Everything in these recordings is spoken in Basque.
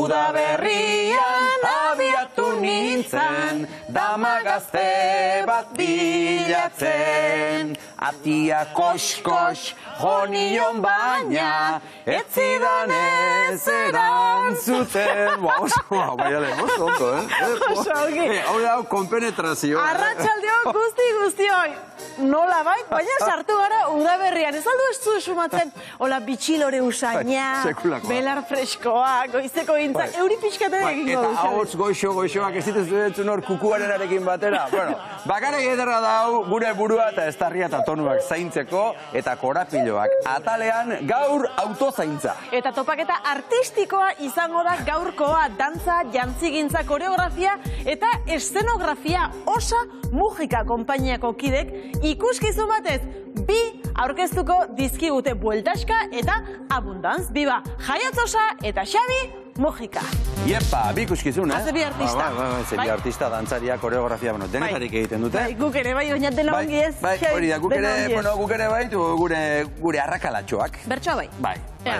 Udaberrian abiatu nintzen, dama gazte bat bilatzen. Atia koskos jonion baina, ez zidan ez erantzuten. Oso ondo, Oso ongi. Hau da, konpenetrazioa. Arratsaldeon guztioi. Nola baina sartu gara Udaberrian. Ez aldu ez zu sumatzen, hola bitxilore usaina, belar freskoa, goizeko gintza, euri pixkate egingo du. Eta hauts goixoak ez dituzu hor kukuarenarekin batera. Bakarrik ederra dau gure burua eta estarria eta tonuak zaintzeko eta korapiloak. Atalean gaur autozaintza. Eta topaketa artistikoa izango da gaurkoa, dantza, jantzigintza, koreografia eta eszenografia osa Mujika konpainiako kidek ikuskizun batez bi aurkeztuko dizkigute bueltaska eta abundantz. Biba, Jaiotzosa eta Xabi Mujika. Iepa, bi ikuskizun, Haze bi artista. Bi artista, dantzaria, koreografia, denetarik egiten dute. Guk ere bai, baina dela ongi ez. Hori da, guk ere bai, gure arrakalatxoak. Bertsoa bai. Bai, ba.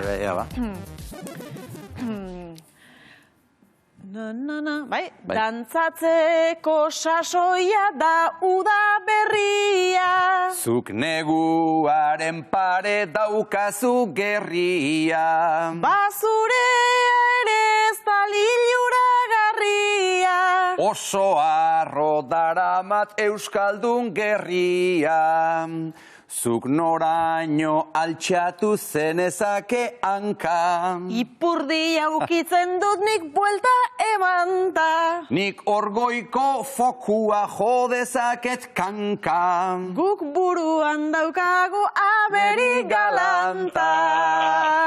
Bai, dantzatzeko sasoia da Udaberria. Zuk neguaren pare daukazu gerria. Bazurea ere ez da liluragarria. Oso arro daramat euskaldun gerria. Zuk noraino altxatu zenezake hanka. Ipurdia ukitzen dut nik buelta emanta. Nik orgoiko fokua jodezaket kanka. Guk buruan daukagu aberi galanta.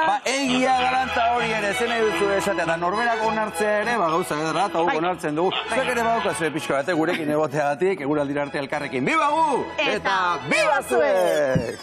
Ba, egia galanta hori ere, zen eduzu esatea, eta norberako onartzea ere, ba, gauza edera, eta hau onartzen dugu. Zuek ere baukazue pixka bate gurekin egoteagatik, eguraldira arte elkarrekin. Biba gu! Eta biba zuek!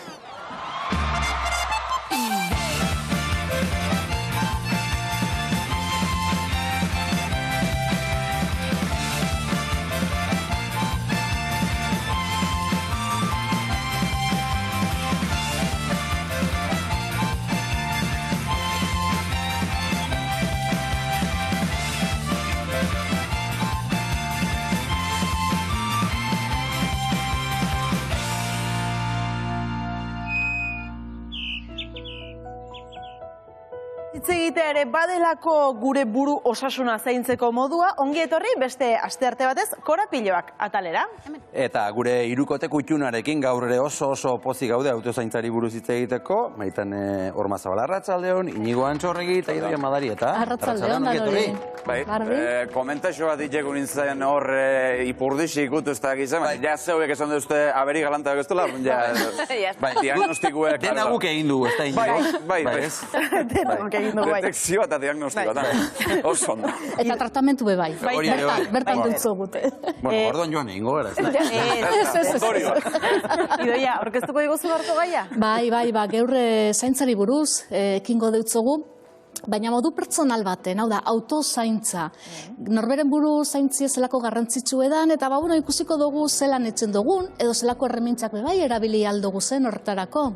Egitea ere badelako gure buru osasuna zaintzeko modua, ongi etorri beste astearte batez korapiloak atalera. Eta gure hirukote kutxunarekin gaur ere oso pozik gaude autozaintzari buruz hitz egiteko, Maitan Ormazabal arratsaldeon, Inigo Antxorregi eta Idoia Madari eta arratsaldeon danori. Bai, komentaxo bat itxeko nintzen hor ipurdixi ikutu ez da gizan, ja zeuek esan duzte aberi galanta ez dela, ja, diagnostikuek. Dena guk egin dugu, ez da Inigo? Bai. Dena guk egin dugu, bai. Detekzioa eta diagnostikoa, oso ondo. Eta tratamentu be bai, bertan dutzu gute. Bueno, orduan joan egingo gara, ez da? Idoia, orkestuko diguzu gartu gaia? Bai, geurre zaintzari buruz, ekingo deutzogu, baina modu pertsonal baten, hau da, autozaintza. Norberen buru zaintzi zelako garrantzitsu edan, eta ikusiko dugu zelan etzen dugun, edo zelako erremintzak be bai erabili aldugu zen horretarako.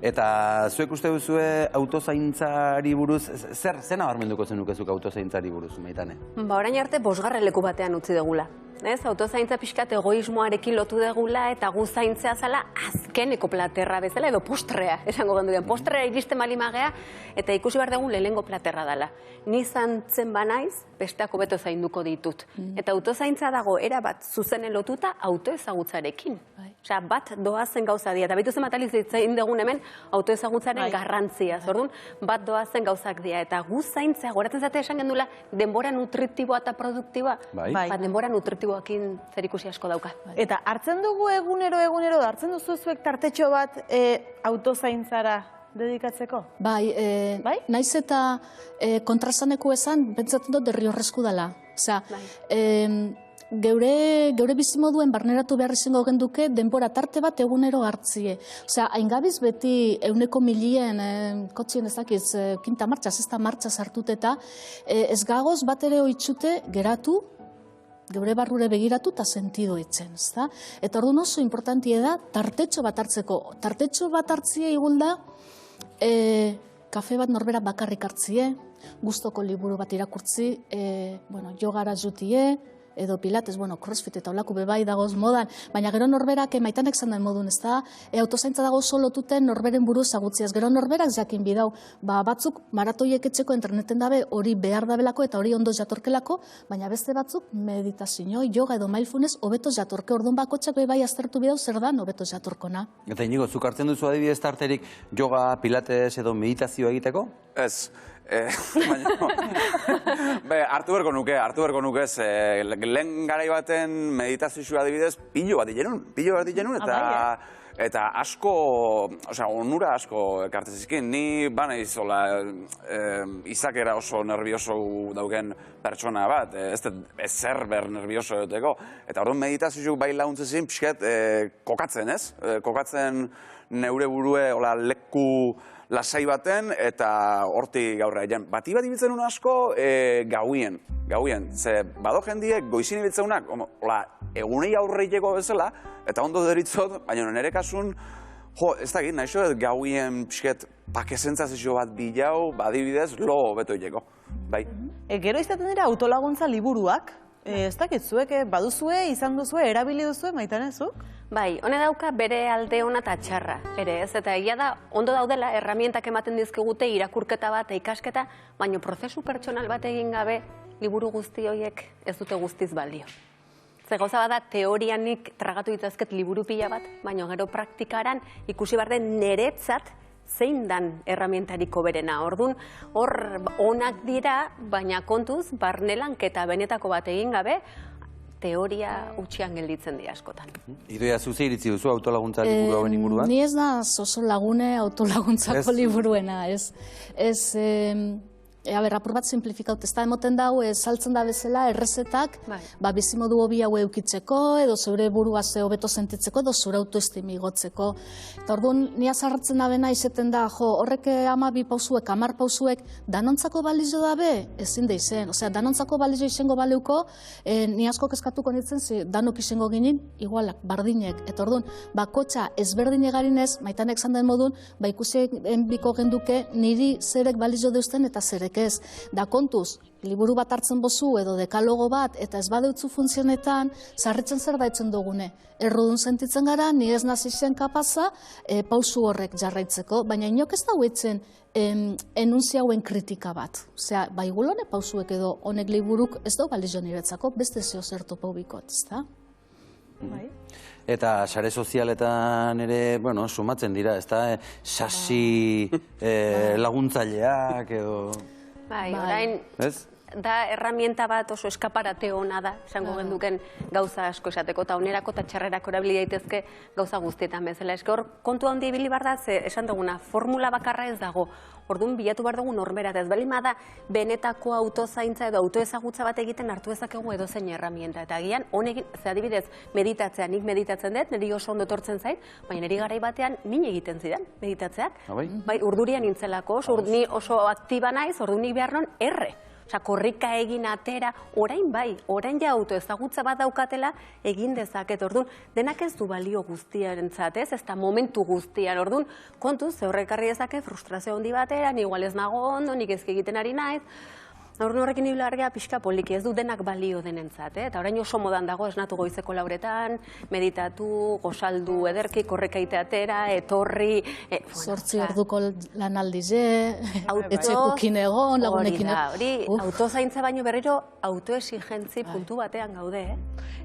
Eta zuek uste duzue autozaintzari buruz, zer nabarmenduko zenukezuk autozaintzari buruz, Maitane? Ba, orain arte 5. leku batean utzi degula. Autozaintza pixkat egoismoarekin lotu degula eta gu zaintzea zala azkeneko platerra bezala edo postrea, esango gendu den. Postrea iristen malimagea eta ikusi behar dugu lehengo platerra dela. Ni zantzen banaiz, besteako beto zainduko ditut. Eta autozaintza dago erabat zuzenen lotuta autoezagutzarekin. Osea, bat doazen gauza dira. Eta behitu zen matalizitzein dugun hemen autoezagutzaren garrantzia. Zordun, bat doazen gauzak dira. Eta gu zaintzea, goratzen zate esan gendula, denbora nutritiboa eta produktiboa. Denbora nutritiboakin zerikusi asko dauka. Eta hartzen dugu egunero, hartzen duzu zuek tartetxo bat autozaintzara dedikatzeko? Bai, naiz eta kontrasaneko esan, pentsatzen dut derriorrezku dela. Osea, geure bizimoduen barneratu behar izango genduke denbora tarte bat egunero hartzie. Osea, aingabiz beti 100.000 kotxien ezakiz, kinta martxa, zesta martxa sartut eta ez gagoz bat ere oitzute geratu, geure barrure begiratu eta sentido etzen, ezta? Eta orduan oso importantia da tartetxo bat hartzeko. Tartetxo bat hartzia igulda kafe bat norbera bakarrik hartzie, gustoko liburu bat irakurtzi, jogara jutie, edo pilates, crossfit eta olako bebai dagoz modan, baina gero norberak maitanek zan den modun, ez da, autozaintza dago solotuten norberen buru zagutziaz, gero norberak jakin bidau, batzuk maratoiek etxeko interneten dabe hori behar dabelako eta hori ondo jatorkelako, baina beste batzuk meditazio, yoga edo mindfulness hobeto jatorke, orduan bakotxak bebai aztertu bidau zer da hobeto jatorkona. Eta Inigo, zuk hartzen duzu adibidez tarterik yoga, pilates edo meditazio egiteko? Ez. Hartu berko nuke, lehen garai baten meditazioa adibidez, pilo bat digenun, eta asko, onura asko ekartzen zizkin. Ni banaiz izakera oso nervioso dauken pertsona bat, ez zer ber nervioso duteko. Eta orduan meditazioa bai laguntzen zin, pixket, kokatzen, ez? Kokatzen neure burue leku lasai baten, eta hortik gaurra egin. Bati bat ibiltzen una asko gauien. Ze bado jendiek goizin ibiltzen unak, egunei aurreiteko bezala, eta ondo deritzot, baina nire kasun, ez dakit, naixo gauien pixket pakesentzazio bat bilau, badibidez, lo beto hileko. Bai. Gero izaten dira autolaguntza liburuak, ez dakit zuek, baduzue, izan duzue, erabili duzue, Maitanezuk? Bai, hone dauka bere alde ona eta txarra, ere ez, eta egia da, ondo daudela, herramientak ematen dizkigute, irakurketa bat, ikasketa, baina prozesu pertsonal bat egin gabe, liburu guzti horiek ez dute guztiz balio. Ze gauza bada, teorianik tragatu ditazket liburu pila bat, baina gero praktikaran ikusi behar den niretzat zein dan erramientariko berena. Orduan, hor onak dira, baina kontuz, barnelanketa benetako bat egin gabe, teoria utxian gelditzen dira askotan. Idoia, zuze iritzi duzu autolaguntza liburu hauen inguruan? Ni ez da oso lagune autolaguntzako liburuena, ez. Apur bat simplifikaut, ez da emoten dau, saltzen da bezala, errezetak, bizimodu hobi hau eukitzeko, edo zeure burua ze hobeto sentitzeko, edo zure autoestimi igotzeko. Eta orduan, ni azarratzen dabena izeten da, horrek 12 pausuek, 10 pausuek, danontzako balizio dabe, ezin da izen. Osea, danontzako balizio izango baleuko, ni asko kezkatuko nintzen, danok izango ginen, igualak, bardinek. Eta orduan, bakotxa ezberdin egarinez, Maitanek zan den modun, ikusi biko genduke, niri zerek balizio deusten eta zerek ez. Da kontuz, liburu bat hartzen bozu edo dekalogo bat eta ez badeutzu funtzionetan, zarritzen zer daitzen dugune. Errudun sentitzen gara, ni ez nazizien kapaza pausu horrek jarraitzeko, baina inok ez da huetzen enunzia hauen kritika bat. Osea, baigulone pausuek edo honek liburuk ez da balizio niretzako, beste zeo zertu paubikot, ez da? Eta sare sozialetan ere, sumatzen dira, ez da, sasi laguntzaileak edo... Bai, orain, da erramienta bat oso eskaparate hona da, esango genduken gauza asko esateko, eta onerako eta txarrerako erabili daitezke gauza guztietan bezala. Eske hor, kontu handi ibili bar da, ze esan duguna, formula bakarra ez dago, orduan bilatu behar dugu norberat, ez balima da benetako autozaintza edo autoezagutza bat egiten hartu ezakegu edozein erramienta. Eta agian, honekin, ze adibidez, meditatzea, nik meditatzen dut, niri oso ondo etortzen zait, baina niri garai batean min egiten zidan, meditatzeak. Bai, urdurian nintzelako, ni oso aktiba naiz, orduan nik behar non erre. Osa, korrika egin atera, orain bai, orain ja auto ezagutza bat daukatela egin dezaket, orduan, denak ez du balio guztiaren zatez, ez da momentu guztian, orduan, kontuz, horrekarri dezake frustrazio handi batean, igual ez nago ondo, nik ezke egiten ari naiz, orduan horrekin hibila argea pixka poliki, ez du denak balio denentzat, eta orain oso modan dago esnatu goizeko lauretan, meditatu, gozaldu ederki, korrika atera, etorri... 8 orduko lanaldize, etxekukin egon, lagunekin egon. Hori, autozaintza baino berriro autoexigentzi puntu batean gaude,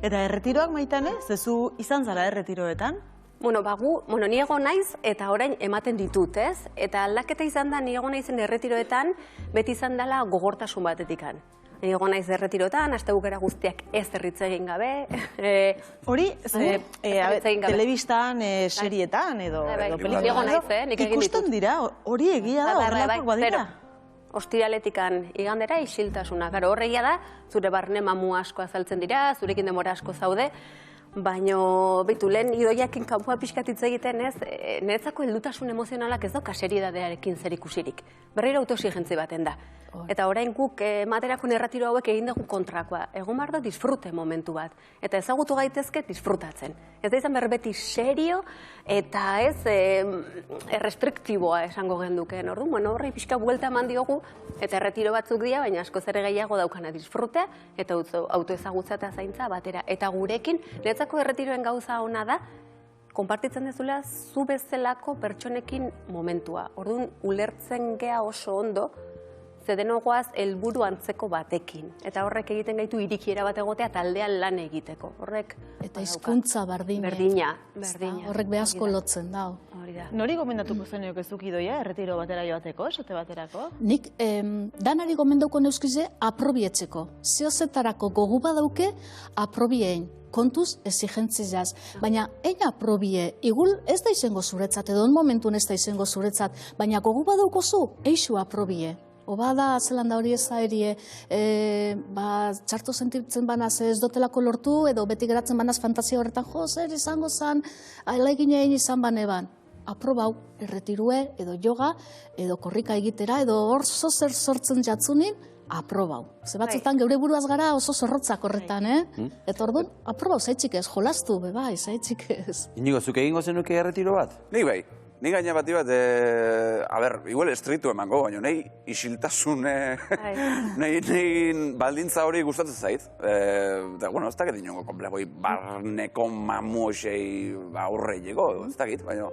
Eta erretiroak Maitane, zezu izan zara erretiroetan? Ni egon naiz eta orain ematen ditut, ez? Eta aldaketa izan da, ni egon naizen erretiroetan, beti izan dela gogortasun batetikan. Ni egon naiz erretiroetan, astebukera guztiak ez erritze egin gabe. Hori, telebistan, serietan edo pelikula. Ikusten dira, hori egia da, horrelakoak badira. Ostiraletikan igandera isiltasuna. Horregia da, zure barne mamu asko azaltzen dira, zurekin demora asko zaude, Baina, behitu, lehen idoiakin kanpoa pixkatitz egiten ez, niretzako heldutasun emozionalak ez dauka seriedadearekin zer ikusirik. Berriro autoexigentzi baten da. Eta orain guk materako erretiro hauek egin dugu kontrakoa. Egon behar da disfrute momentu bat. Eta ezagutu gaitezke disfrutatzen. Ez da izan berbeti serio eta ez restriktiboa esango genduken. Orduan, bueno, horrei pixka buelta eman diogu eta erretiro batzuk dira, baina askoz ere gehiago daukana disfrutea eta autoezagutza eta zaintza batera. Eta gurekin, niretzako erretiroen gauza ona da, konpartitzen dezula zu bezalako pertsonekin momentua. Orduan, ulertzen gea oso ondo, zedenogoaz helburu antzeko batekin. Eta horrek egiten gaitu irikiera bat egotea taldean lan egiteko. Horrek... Eta hizkuntza berdina. Berdina. Horrek behazko lotzen da. Nori gomendatuko zenioke zuk idoia, erretiro batera joateko, esote baterako? Nik danari gomendauko neuskize aprobietzeko. Zeozetarako gogu badauke aprobiein. Kontuz exigentzizaz. Baina ein aprobie, igul ez da izango zuretzat, edo momentun ez da izango zuretzat, baina gogu badaukozu, eixu aprobie. Oba da, zelan da hori ezaerie, txarto sentitzen banaz ez dotelako lortu, edo beti geratzen banaz fantasia horretan, jo, zer izango zan, alegin egin izan baneban. Aprobau, erretirue, edo yoga, edo korrika egitera, edo hor zer sortzen jatzunin, aprobau. Ze batzutan geure buruaz gara oso zorrotzak horretan, Eta orduan, aprobau zaitxik ez, jolastu, bai, zaitxik ez. Inigo, zuke egingo zenuke erretiro bat? Nik bai. Ni gaina bati bat, igual estritu emango, baina nahi isiltasun, nahi baldintza hori gustatzen zait. Eta, bueno, ez dakit inongo komplego, barneko mamuosei aurre llego, ez dakit, baina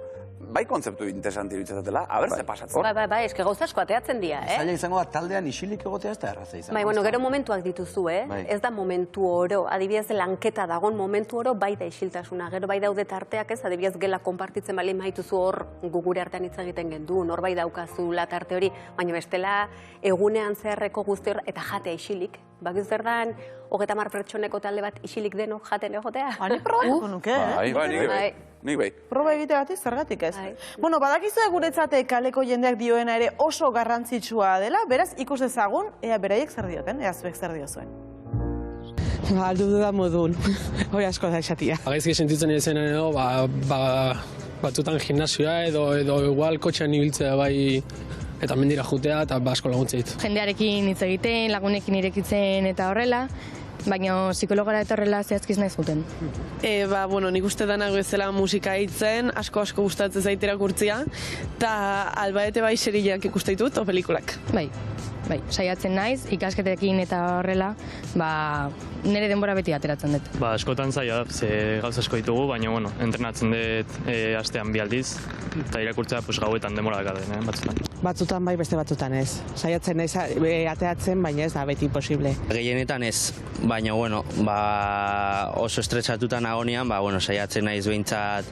bai kontzeptu interesanti bitzatatela, aber ze pasatzen. Bai, eske gauza asko ateatzen dira, Zaila izango da taldean isilik egotea ez da erraza izango. Bai, bueno, gero momentuak dituzu, Ez da momentu oro, adibidez lanketa dagon momentu oro bai da isiltasuna. Gero bai daude tarteak ez, adibidez gela konpartitzen balin maituzu hor gugure artean hitz egiten gendu, nor bai daukazu tarte hori, baina bestela egunean zeharreko guzti hor, eta jatea isilik. Bakiz zer dan, 30 pertsoneko talde bat isilik denok jaten egotea. Ni probatuko nuke, Nik bai. Proba egiteagatik zergatik ez. Bueno, badakizu guretzate kaleko jendeak dioena ere oso garrantzitsua dela, beraz ikus dezagun, ea beraiek zer dioten, ea zuek zer diozuen. Aldu da modun, hori asko da esatia. Gaizki sentitzen izen edo, batzutan gimnasioa edo igual kotxean ibiltzea bai eta mendira jutea eta asko laguntzeit. Jendearekin hitz egiten, lagunekin irekitzen eta horrela, baina psikologara eta horrela zehazkiz nahi zuten. Bueno, nik uste danago ezela musika hitzen, asko gustatzen zaitera kurtzia, eta albaete bai seriak ikusteitut, o pelikulak. Bai, saiatzen naiz, ikasketekin eta horrela, nire denbora beti ateratzen dut. Askotan zaila da, ze gauz asko ditugu, baina, bueno, entrenatzen dut astean 2 aldiz, eta irakurtzea gauetan denbora dakarren, batzutan. Batzutan bai, beste batzutan ez. Saiatzen naiz ateatzen, baina ez da beti posible. Gehienetan ez, baina, bueno, oso estresatutan agonian, saiatzen naiz behintzat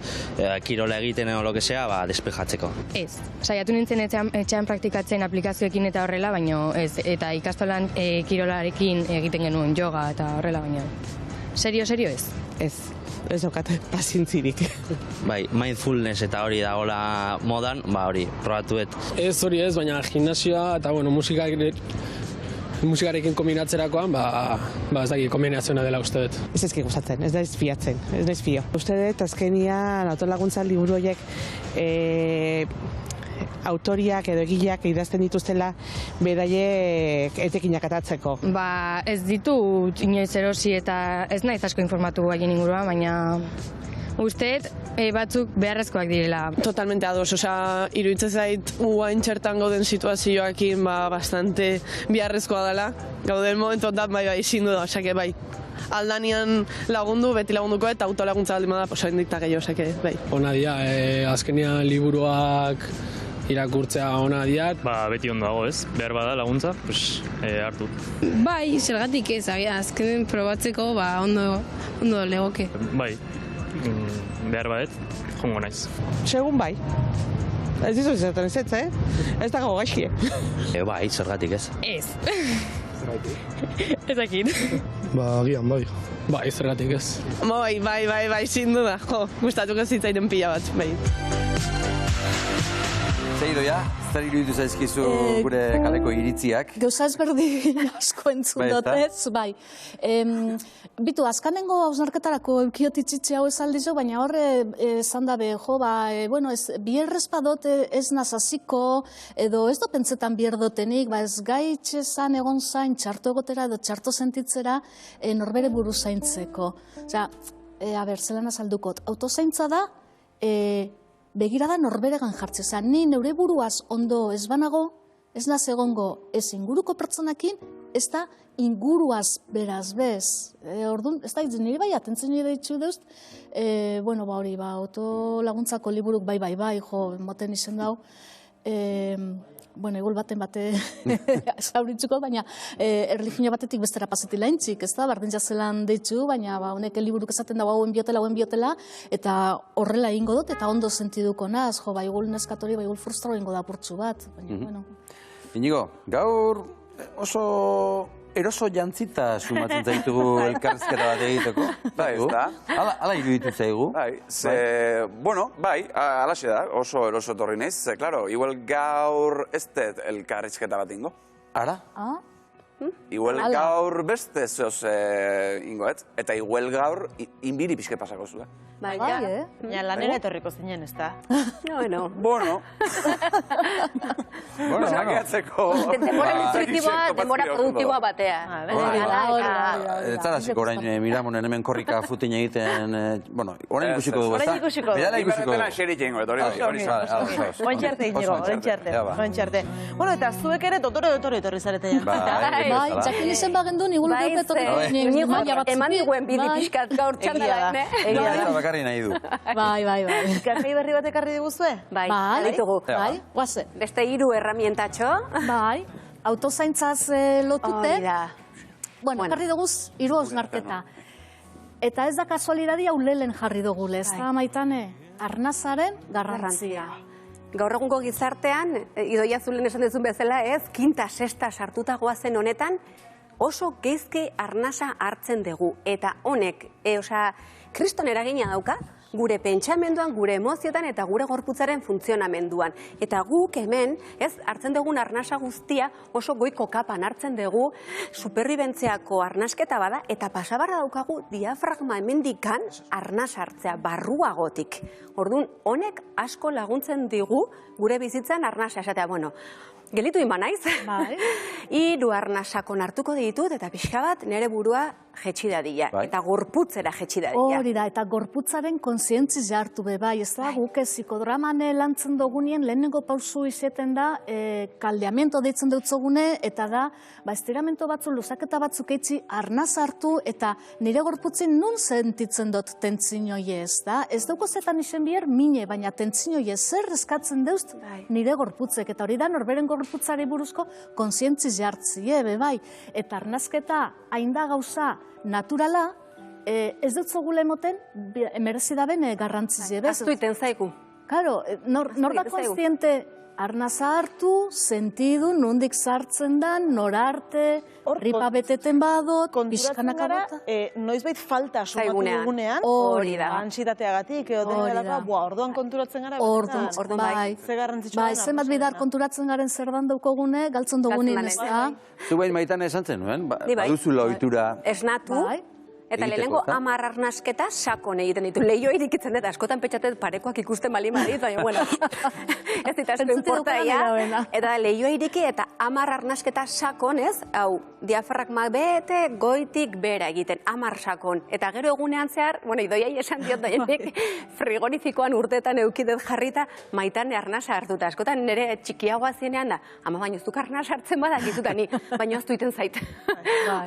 kirola egiten edo lo que sea, despejatzeko. Ez, saiatu nintzen etxean praktikatzen aplikazioekin eta horrela, baina ez, eta ikastolan kirolarekin egiten genuen yoga eta horrela, baina serio ez? Ez daukate pazientzirik. Bai, mindfulness eta hori dagoela modan, hori, probatuet. Ez hori ez, baina gimnasioa eta, bueno, musikarekin kombinatzerakoan, ez dakit kombinazioa dela uste dut. Ez ezki gustatzen, ez naiz fiatzen, ez naiz fio. Uste dut, azkenian, autolaguntza liburu horiek autoriak edo egileak idazten dituztela beraiek etekinak atatzeko. Ez ditu inoiz erosi eta ez naiz asko informatu haien inguruan, baina usteet batzuk beharrezkoak direla. Totalmente ados, iruditzen zait guain txertan gauden situazioakin bastante beharrezkoa dela. Gauden momentu ondan bai izindu da, osake bai. Aldanian lagundu, beti lagunduko eta autolaguntza baldin bada, oso indikta gehiago, osake bai. Ona dia, azkenian liburuak irakurtzea ona diat. Beti ondo dago ez, behar bada laguntza, hartu. Bai, zergatik ez, azkenen probatzeko ondo legoke. Bai, behar badet, jongo naiz. Segun bai. Ez dizu izaten ez, Ez dago gaizki. Bai, zergatik ez. Ez. Ezakit. Agian, bai. Bai, zergatik ez. Bai, zindu da. Gustatuko zitzairen pila bat, bai. Zeidoia, zer iruditu zaizkizu gure kaleko iritziak? Gauza ezberdin asko entzun dotez, bai. Bitu, azkanengo hausnarketarako eukiotitxitxe hau esaldizo, baina horre esan dabe, jo, bueno, bierrez badot ez nazaziko, edo ez do pentsetan bierdotenik, ez gaitxezan egon zain txarto egotera edo txarto sentitzera norbere buru zaintzeko. Osea, zelan azaldukot, autozaintza da, begirada norberegan jartzea. Ni neure buruaz ondo ez banago, ez naz egongo ez inguruko pertsonakin, ez da inguruaz beraz bez. Orduan, ez da, nire bai, atentzen nire ditzu deuz, bueno, hori, autolaguntzako liburuk bai, jo, moten izen dau, bueno, egul baten bate zauritzuko, baina erlijio batetik bestera pasetila entzik, ez da, bardin jazelan deitzu, baina honek liburuk esaten dago hauen biotela, eta horrela ingo dut, eta ondo sentiduko naz, jo, bai egul neskatori, bai egul frustrao ingo da purtsu bat, baina, bueno. Inigo, gaur oso eroso jantzita sumatzen zaitugu elkarrizketa bat egiteko. Bai, ez da. Hala iruditu zaigu. Bai, bueno, bai, alaxe da, oso eroso etorri naiz. Claro, igual gaur ez dut elkarrizketa bat ingo. Ara? Igual gaur beste zeoz ingoet. Eta igual gaur inbiri pixke pasako zu. Bai, ja, lanera etorriko zinen, ez da? Bueno. Bueno. Sakeatzeko... Denbora produktiboa batea. Ez zara ziko orain Miramonen hemen korrika futin egiten... Bueno, orain ikusiko dugu, ez da? Orain ikusiko dugu. Berala ikusiko dugu. Iberretena xerik egingo, Ointxarte, Inigo, ointxarte. Bueno, eta zuek ere dotore etorri zarete ja. Bai, jakin izen bagendu, nigulu dut etorri. Eman diguen bidi pixkat gaur txandala, bakarri nahi du. Bai. Kafei berri bat ekarri diguzue? Bai, ditugu. Bai, guaze. Beste 3 herramientatxo. Bai, autozaintzaz lotute. Bueno, jarri duguz 3 hausnarketa. Eta ez da kasualidadia ulelen jarri dugule, ez da maitane? Arnazaren garrantzia. Gaur egungo gizartean, Idoia Zulen esan duzun bezala ez, 5., 6. sartuta goazen honetan, oso geizke arnasa hartzen dugu. Eta honek, kriston eragina dauka, gure pentsamenduan, gure emoziotan eta gure gorputzaren funtzionamenduan. Eta guk hemen, hartzen dugun arnasa guztia oso goiko kapan hartzen dugu, superribentziako arnasketa bada, eta pasabarra daukagu diafragma hemendikan arnasa hartzea, barruagotik. Orduan, honek asko laguntzen digu gure bizitzan arnasa esatea. Bueno, gelitu ima naiz. 3 arnasakon hartuko ditut, eta pixka bat nire burua jetxidadila. Eta gorputzera jetxidadila. Hori da, eta gorputzaren kontzientziz jartu be bai. Ez da, guk psikodraman lantzen dugunien, lehenengo pausu izeten da, kaldeamento deitzen dutzogune, eta da, estiramento batzu, luzaketa batzuk eitzi arnaz hartu, eta nire gorputzin nun sentitzen dut tentzinoi ez da. Ez dugu zetan izen bier, mine, baina tentzinoi ez zer eskatzen deust nire gorputzek. Eta hori da, norberen gorputzari buruzko kontzientziz jartzi, bai. Eta arnazketa hain da gauza naturala, ez dut zogule moten, merezi da ben garrantziz, ebe? Aztu iten zaiku. Karo, nor da konstiente arnaza hartu, sentidu, nondik sartzen dan, norarte, ripa beteten badot, pixkanaka bota. Noizbait falta sumatu dugunean, hori da. Ansietateagatik, orduan konturatzen gara. Orduan, bai. Ze garrantzitsua da. Bai, zenbat bidar konturatzen garen zer dan daukogune, galtzen dugunin ez da. Zu bain maitan esan zen, nuen? Baduzula ohitura. Esnatu. Eta lehenengo 10 arnasketa sakon egiten ditu. Lehio irikitzen dut, askotan petxatet parekoak ikusten bali madit, baina, bueno, ez dit asko importa ia. Eta lehio iriki eta 10 arnasketa sakon, ez? Hau, diafragma bete, goitik bera egiten, 10 sakon. Eta gero egunean zehar, bueno, Idoiai esan diot daienek, frigorifikoan urtetan eukidet jarrita, maitan arnasa hartuta. Askotan nire txikiagoa zienean da, ama baino zuk arnasa hartzen badak izutani, baino aztu iten zait.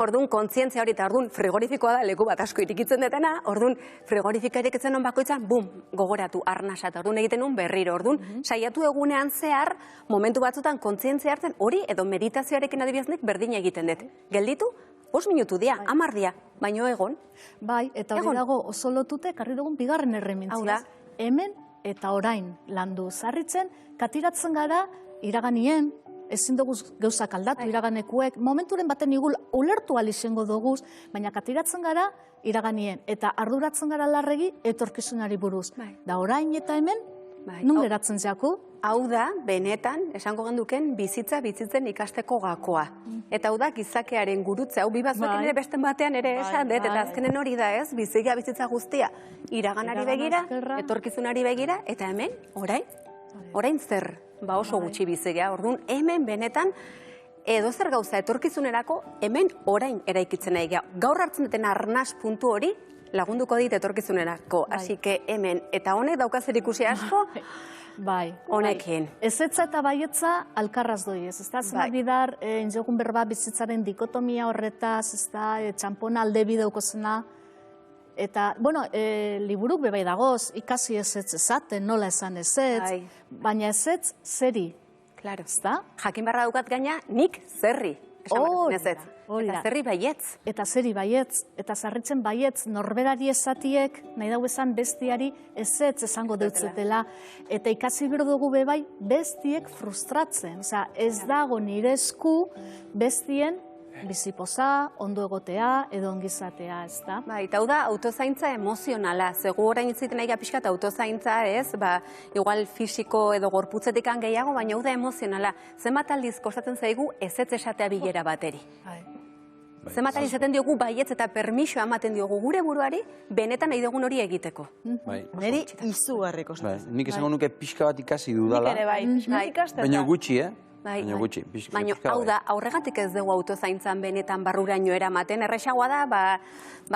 Orduan, kontzientzia hori eta orduan frigorifikoa da, leku bat asko irikitzen detena, orduan frigorifika irikitzen non bakoitzan, bum, gogoratu, arnasa, eta orduan egiten nun berriro, orduan, saiatu egunean zehar, momentu batzutan kontzientzia hartzen, hori edo meditazioarekin adibideznik berdin egiten dut. Gelditu, 5 minutu dia, 10 dia, baino egon. Bai, eta hori dago oso lotute, karri dugun bigarren erremintzia. Hemen eta orain landu zarritzen, katiratzen gara iraganien, ezin dugu gauzak aldatu iraganekuek, momenturen baten igul ulertu alizengo dugu, baina katiratzen gara iraganien, eta arduratzen gara larregi etorkizunari buruz. Da orain eta hemen, nun geratzen jaku, hau da, benetan, esango genduken, bizitzen ikasteko gakoa. Eta hau da, gizakearen gurutze, hau bibazbakin ere besten batean ere esan, eta azkenen hori da ez, bizitza guztia, iraganari begira, etorkizunari begira, eta hemen, orain zer, ba oso gutxi bizigea, orduan, hemen benetan, edo zer gauza etorkizunerako, hemen orain eraikitzen nahi geha. Gaur hartzen duten arnaz puntu hori, lagunduko dit etorkizunerako. Así que hemen, eta honek daukazer ikusi asko, honekin. Ezetza eta baietza alkarraz doi ez, ezta? Zena bidar, inzogun berba bizitzaren dikotomia horretaz, ezta, txampona alde bideuko zena, eta, bueno, liburuk bebai dagoz, ikasi ezetz ezaten, nola esan ezetz, baina ezetz zeri. Claro. Jakin barra daukat gaina, nik zerri. Eta zerri baietz. Eta zerri baietz. Eta zarritzen baietz, norberari esatiek, nahi dago esan bestiari, ezetz esango deutzetela. Eta ikasi berdugu bebai, bestiek frustratzen. Osea, ez dago nire esku bestien bizipoza, ondo egotea, edo ongizatea, ez da? Eta hau da, autozaintza emozionala. Zegu orain itziten nahi pixkat autozaintza ez, igual fisiko edo gorputzetik gehiago, baina hau da emozionala. Zenbat aldiz kostatzen zaigu ezetz esatea bilera bateri. Zenbat aldiz esaten diogu baietz eta permisoa ematen diogu gure buruari, benetan nahi dugun hori egiteko. Neri izugarri kostatzen. Nik esango nuke pixka bat ikasi dudala. Nik ere bai, baina gutxi, Baina hau da, aurregatik ez dugu autozaintzan benetan barruraino eramaten, erresagoa da,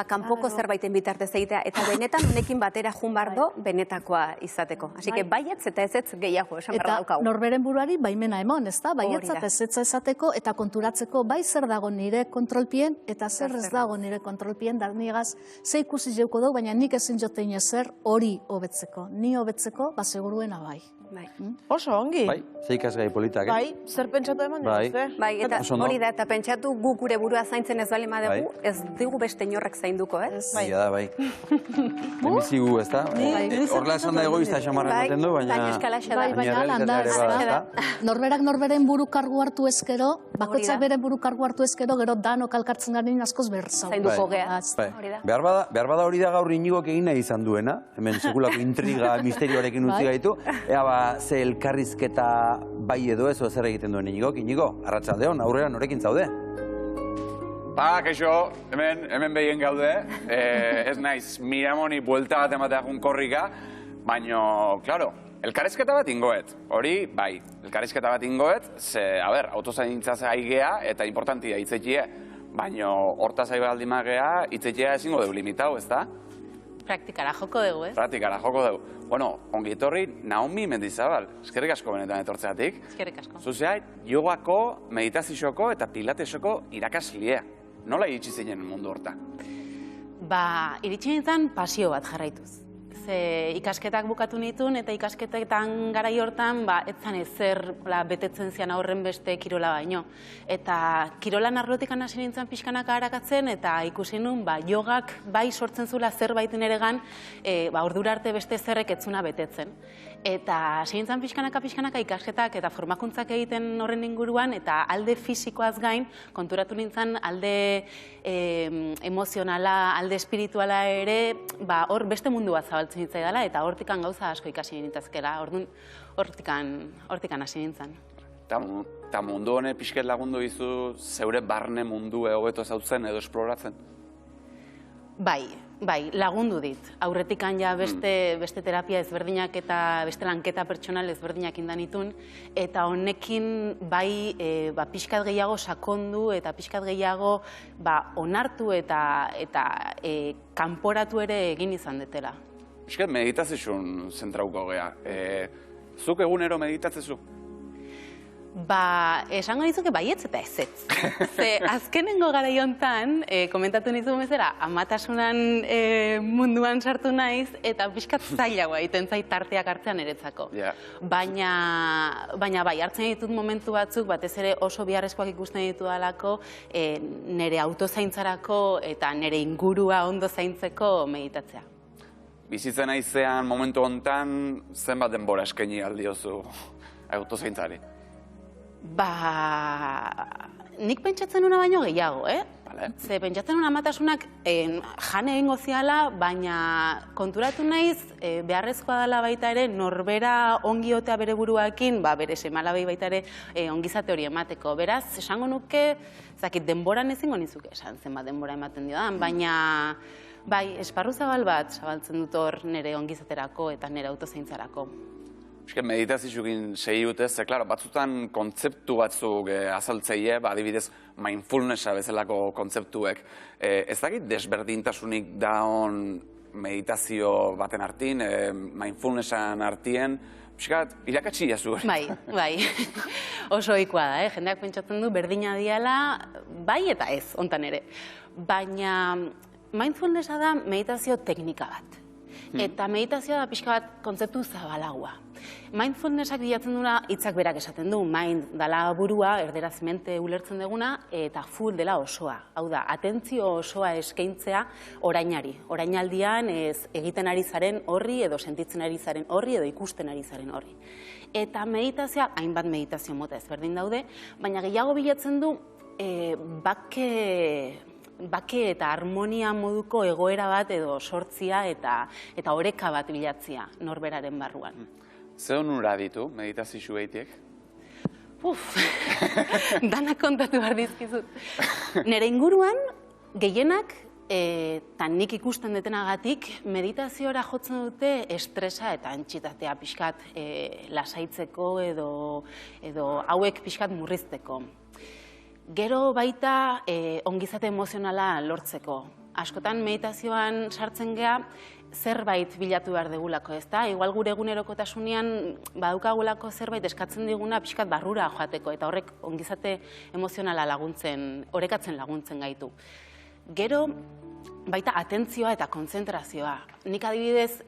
kanpoko zerbaiten bitartez egitea, eta benetan honekin batera jun bardo benetakoa izateko. Así que baietz eta ezetz gehiago, esan barra daukagu. Eta norberen buruari baimena emon, ez da? Baietz eta ezetza esateko, eta konturatzeko bai zer dago nire kontrolpien, eta zer ez dago nire kontrolpien, da nigaz, ze ikusi jeuko dugu, baina nik ezin jotein ezer hori hobetzeko. Ni hobetzeko, seguruena bai. Oso ongi. Bai, ze ikasgai politak, Bai, zer pentsatu eman dira, Bai, eta hori da, eta pentsatu gu gure burua zaintzen ez bali madugu, ez digu beste inorrek zainduko, ez? Bai, da, bai. Demizigu, ez da? Horrela esan da egoizta xamarra ematen du, baina... Baina alanda, ez da? Norberak norberen buru kargu hartu ezkero, bakoitzak beren buru kargu hartu ezkero, gero danok alkartzen garen askoz berzau. Zainduko geha. Behar bada hori da gaur Iñigok egin nahi izan duena, hemen sekulako intriga, misterioarekin utzi gaitu, ze elkarrizketa bai edo ez, zer egiten duen Iñigok. Iñigo, arratsaldeon, aurrera norekin zaude? Kaixo, hemen behien gaude, ez naiz Miramoni buelta bat ematea junkorrika, baina, klaro, elkarrizketa bat ingoet, hori, bai, elkarrizketa bat ingoet, autozaintza aigea eta importantia hitzetie, baina hortaz aiba aldimagea hitzetia ezingo deu limitau, ez da? Praktikara joko dugu, ez? Praktikara joko dugu. Bueno, ongi etorri, Naomi Mendizabal. Eskerrik asko benetan etortzeatik. Eskerrik asko. Zuzea, jogako, meditazioko eta pilatesoko irakaslea. Nola iritsi zinen mundu horta? Iritsi nintzen pasio bat jarraituz. Ze ikasketak bukatu nituen eta ikasketetan garai hortan etzan ezer betetzen zian aurren beste kirola baino. Eta kirolan arlotikan hasi nintzen pixkanaka harakatzen eta ikusi nun jogak bai sortzen zula zerbaiten eregan ordura arte beste zerrek etzuna betetzen. Eta hasi nintzen pixkanaka ikasketak eta formakuntzak egiten horren inguruan eta alde fisikoaz gain konturatu nintzen alde emozionala, alde espirituala ere hor beste mundu bat zabaltzen nintzen dela eta hortikan gauza asko ikasi nintzazkela, orduan hortikan hasi nintzen. Eta mundu honek pixket lagundu izu zeure barne mundu hobeto zautzen edo esploratzen? Bai, lagundu dit. Aurretikan ja beste terapia ezberdinak eta beste lanketa pertsonal ezberdinak indanitun, eta honekin bai pixkat gehiago sakondu eta pixkat gehiago onartu eta kanporatu ere egin izan detela. Pixkat meditazizun zentrauko gea. Zuk egunero meditatzezu? Esango nizuke baietz eta ezetz. Ze azkenengo garai hontan, komentatu nizu bezala, amatasunan munduan sartu naiz, eta pixkat zailagoa egiten zait tarteak hartzean eretzako. Baina bai, hartzen ditut momentu batzuk, batez ere oso beharrezkoak ikusten ditu dalako, nire autozaintzarako eta nire ingurua ondo zaintzeko meditatzea. Bizitzen aizean momentu hontan, zenbat denbora eskaini aldiozu autozaintzari? Nik pentsatzen una baino gehiago, Ze pentsatzen un amatasunak jane egingo ziala, baina konturatu naiz beharrezkoa dela baita ere norbera ongiotea bere buruakin, bere semalabei baita ere ongizate hori emateko. Beraz, esango nuke, zakit, denboran ezingo nizuke esan zenbat denbora ematen diodan, baina bai, esparru zabal bat zabaltzen dut hor nire ongizaterako eta nire autozaintzarako. Meditazioekin segi dute, ze, klaro, batzutan kontzeptu batzuk azaltzeie, adibidez, mindfulnessa bezalako kontzeptuek. Ez dakit desberdintasunik daon meditazio baten artin, mindfulnessan artien, irakatsi jazu. Bai, oso ohikoa da, jendeak pentsatzen du berdina diala, bai eta ez, hontan ere. Baina mindfulnessa da meditazio teknika bat. Eta meditazioa da pixka bat kontzeptu zabalagoa. Mindfulnessak bilatzen duna hitzak berak esaten du, mind dala burua, erderaz mente ulertzen duguna, eta full dela osoa. Hau da, atentzio osoa eskaintzea orainari. Orainaldian egiten ari zaren horri, edo sentitzen ari zaren horri, edo ikusten ari zaren horri. Eta meditazioa, hainbat meditazio mota ezberdin daude, baina gehiago bilatzen du bake eta harmonia moduko egoera bat edo sortzia eta oreka bat bilatzia norberaren barruan. Ze onura ditu meditazio behitiek? Danak kontatu behar dizkizut. Nire inguruan, gehienak, eta nik ikusten detenagatik, meditaziora jotzen dute estresa eta antxitatea pixkat lasaitzeko edo hauek pixkat murrizteko. Gero baita ongizate emozionala lortzeko. Askotan meditazioan sartzen gea, zerbait bilatu behar degulako, ezta? Igual gure egunerokotasunean badukagulako zerbait eskatzen diguna pixkat barrura joateko, eta horrek ongizate emozionala orekatzen laguntzen gaitu. Gero, baita atentzioa eta kontzentrazioa. Nik adibidez,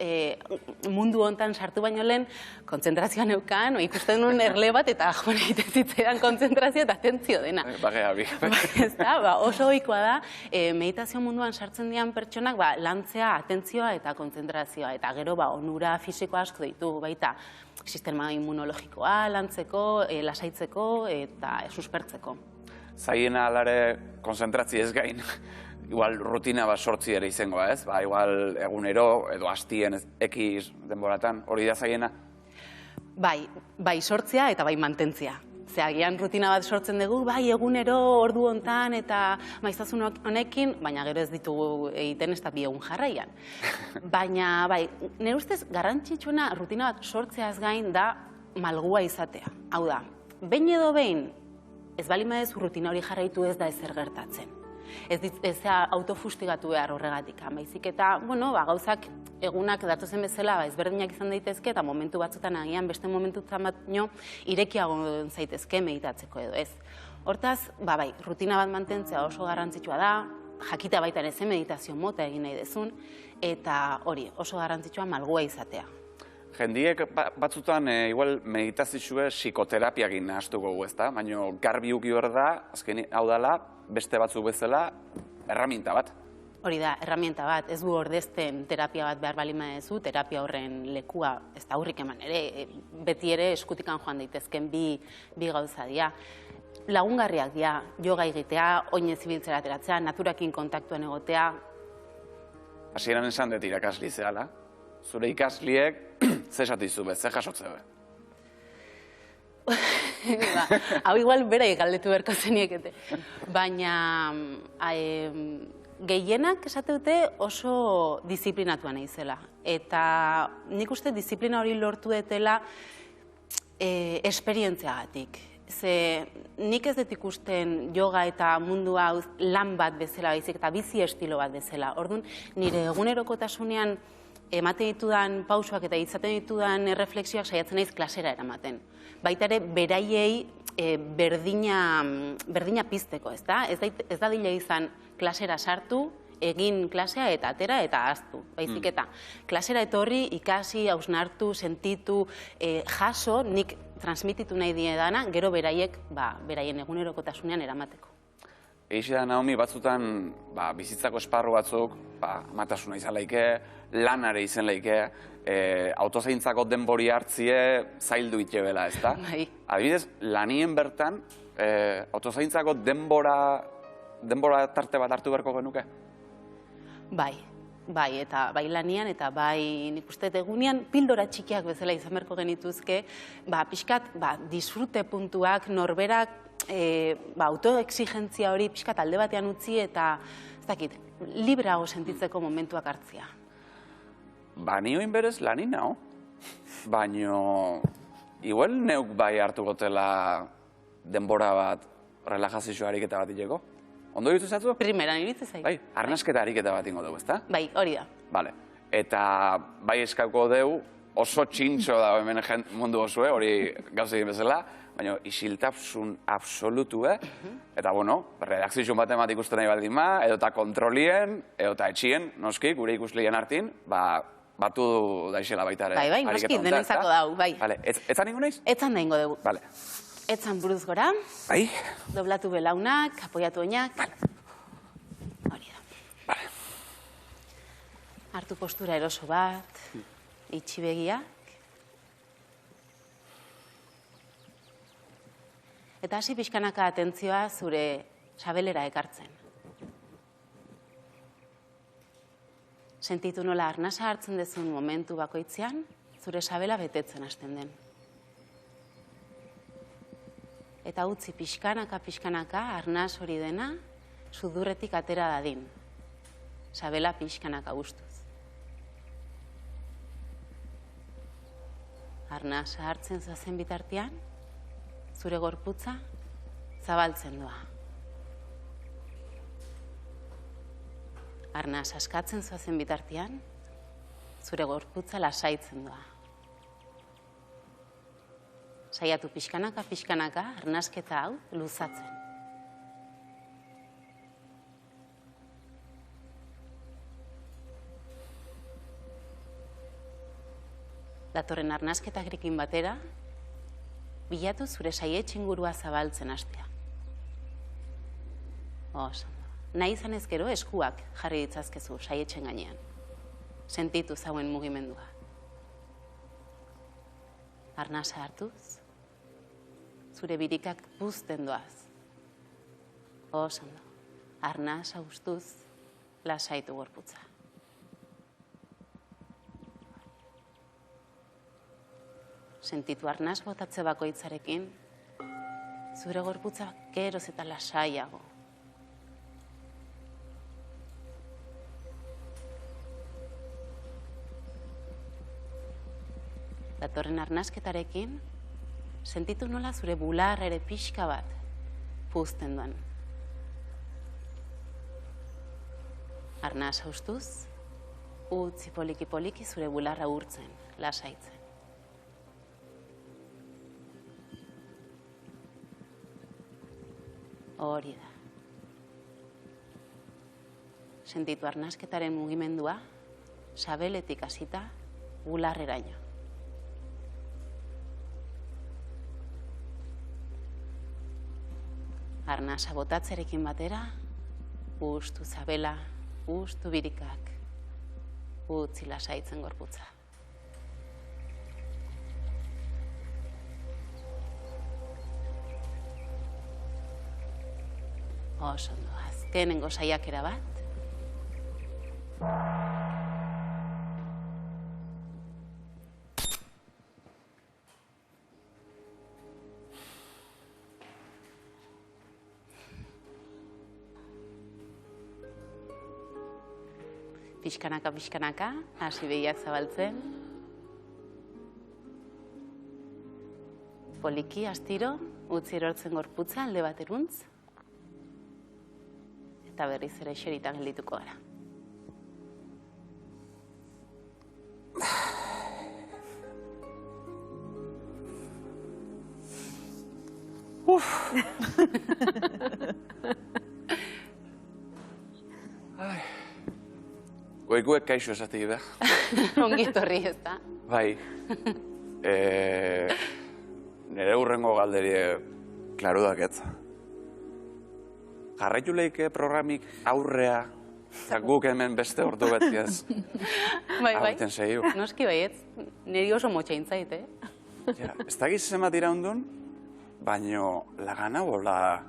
mundu hontan sartu baino lehen, kontzentrazioa neukan, ikusten nuen erle bat, eta joan egiten zitzaidan kontzentrazio eta atentzio dena. Oso ohikoa da, meditazio munduan sartzen dian pertsonak lantzea atentzioa eta kontzentrazioa, eta gero onura fisiko asko ditugu, baita sistema immunologikoa lantzeko, lasaitzeko eta suspertzeko. Zaiena alare konzentrazio ez gain, igual rutina bat sortzi ere izangoa, ez? Igual egunero edo hastien ekiz denboratan, hori da zaiena? Bai sortzia eta bai mantentzia. Agian rutina bat sortzen dugu, bai egunero ordu hontan eta maiztasun honekin, baina gero ez ditugu egiten ez da bi egun jarraian. Baina, bai, nire ustez garrantzitsuena rutina bat sortzeaz gain da malgua izatea. Hau da, behin edo behin, ez bali madezu rutina hori jarraitu ez da ezer gertatzen. Ez autofustigatu behar horregatik, baizik eta, gauzak egunak datozen bezala ezberdinak izan daitezke eta momentu batzutan agian beste momentutan baino irekiago zaitezke meditatzeko edo ez. Hortaz, rutina bat mantentzea oso garrantzitsua da, jakita baita ere ze meditazio mota egin nahi dezun, eta hori oso garrantzitsua malgua izatea. Jendiek batzutan igual meditazioa psikoterapiakin nahastuko gu, ezta? Baina garbi uki hor da, azken hau dela, beste batzuk bezala, erraminta bat. Hori da, erraminta bat, ez du ordezten terapia bat behar bali madezu, terapia horren lekua ez da aurrik eman ere, beti ere eskutikan joan daitezken bi gauza dira. Lagungarriak dira, yoga egitea, oinez ibiltzera ateratzea, naturakin kontaktuan egotea. Hasieran esan dut irakasli zehala. Zure ikasliek, ze esatizu be, ze jasotze be? Hau igual bera galdetu beharko zeniekete. Baina gehienak esate dute oso disiplinatuan naizela. Eta nik uste disiplina hori lortu detela esperientziagatik. Ze nik ez dut ikusten yoga eta mundu hau lan bat bezala baizik eta bizi estilo bat bezala. Orduan, nire egunerokotasunean ematen ditudan pausoak eta izaten ditudan erreflexioak saiatzen naiz klasera eramaten. Baita ere, beraiei berdina pizteko, ez da? Ez da dile izan klasera sartu, egin klasea eta atera eta ahaztu. Baizik eta klasera etorri, ikasi, hausnartu, sentitu, jaso, nik transmititu nahi diedana, gero beraiek, beraien egunerokotasunean eramateko. Egixe da, Naomi, batzutan bizitzako esparru batzuk, amatasuna izan laike, lanare izan laike, autozaintzako denbori hartzie zaildu itebela, ez da? Bai. Adibidez, lanien bertan, autozaintzako denbora denbora tarte bat hartu beharko genuke? Bai, eta bai lanian, eta bai nik uste egunean pildora txikiak bezala izan beharko genituzke, pixkat, disfrute puntuak, norberak, autoexigentzia hori pixkat alde batean utzi eta, ez dakit, libreago sentitzeko momentuak hartzia. Ni oin berez lanin nao, baino, igual neuk bai hartu gotela denbora bat relajazio ariketa bat iteko. Ondo ditu zatu? Primeran iritzi zait. Bai, arnasketa ariketa bat ingo dugu, ezta? Bai, hori da. Bale, eta bai eskauko dugu oso txintxo da hemen mundu osue, hori gauzekin bezala, baina isiltasun absolutu, eta, bueno, redakzioen bat emat ikusten nahi baldin ma, edota kontrolien, edota etxien, noski, gure ikusleien hartin, batu daixela baita ere. Bai, noski, denentzako dau, bai. Bale, etzan ingo naiz? Etzan da ingo dugu. Bale. Etzan buruz gora. Bai. Doblatu belaunak, apoiatu oinak. Hori da. Bale. Hartu postura eroso bat, itxi begiak. Eta hasi pixkanaka atentzioa zure sabelera ekartzen. Sentitu nola arnasa hartzen dezun momentu bakoitzean, zure sabela betetzen hasten den. Eta utzi pixkanaka, arnaz hori dena, sudurretik atera dadin. Sabela pixkanaka guztuz. Arnaz hartzen zoazen bitartean, zure gorputza zabaltzen doa. Arnaz askatzen zoazen bitartean, zure gorputza lasaitzen doa. Saiatu pixkanaka, arnasketa hau luzatzen. Datorren arnasketarekin batera, bilatu zure saietxingurua zabaltzen hastea. Oso, nahi izan ez gero eskuak jarri ditzazkezu saietxen gainean. Sentitu zauen mugimendua. Arnasa hartuz, zure birikak puzten doaz. Oso ondo, arnasa ustuz, lasaitu gorputza. Sentitu arnaz botatze bakoitzarekin, zure gorputza geroz eta lasaiago. Datorren arnasketarekin, sentitu nola zure bularra ere pixka bat puzten duen. Arnaz haustuz, utzi poliki zure bularra urtzen, lasaitzen. Hori da. Sentitu arnasketaren mugimendua, sabeletik hasita, bularreraino. Arnasa botatzerekin batera, ustu zabela, ustu birikak, utzi lasaitzen gorputza. Oso ondo, azkenengo saiakera bat. Pixkanaka, hasi begiak zabaltzen. Poliki, astiro, utzi erortzen gorputza alde bateruntz. Eta berriz ere xeritan geldituko gara. Goikuek kaixo esatik, da? Ongi etorri ez da? Bai. Nere hurrengo galderi klarudak ez. Jarraitu lehike programik aurrea, guk hemen beste ordu betiaz. Bai, Aurten segiu. Noski baietz, niri oso motxain zait, Ez da giz zenbat iraundun, baino lagana bola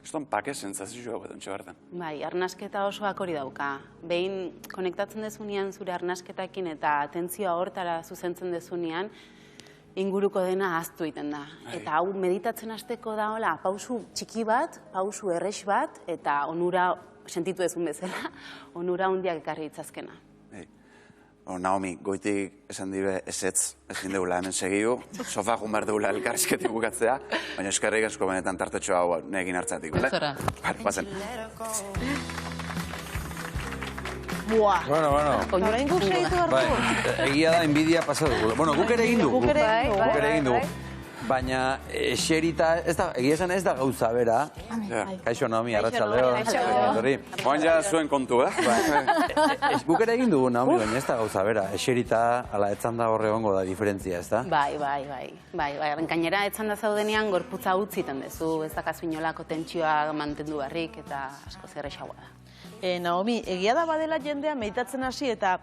Eston pake sentsazioa betentxe bertan. Bai, arnasketa osoak hori dauka. Behin konektatzen dezunean zure arnasketakin eta atentzioa hortara zuzentzen dezunean, inguruko dena ahaztu egiten da. Eta hau meditatzen hasteko da, hola, pausu txiki bat, pausu errex bat, eta onura, sentitu ezun bezala, onura hundiak ekarri ditzazkena. Naomi, goitik esan dire ezetz, ezin deula hemen segiu, sofa jun behar deula elkarrizketik bukatzea, baina eskerrik asko benetan tartetxo hau nekin hartzatik, bale? Zora. Bale, pasen. Buah. Bueno. Orain guk segitu Bai, egia da, enbidia pasatu dugu. Bueno, guk ere egin dugu. Guk ere egin dugu. Baina, eserita, egia esan ez da gauza bera. Kaixo, Naomi, arratsaldeo. Oan ja zuen kontu, Guk ere egin dugu, Naomi, baina ez da gauza bera. Eserita, ala, etzan da horre gongo da diferentzia, ez da? Bai. Gainera, etzan da zaudenean, gorputza utziten dezu, ez dakazu inolako tentsioa mantendu barrik, eta asko zerrexagoa da. Naomi, egia da badela jendea meditatzen hasi eta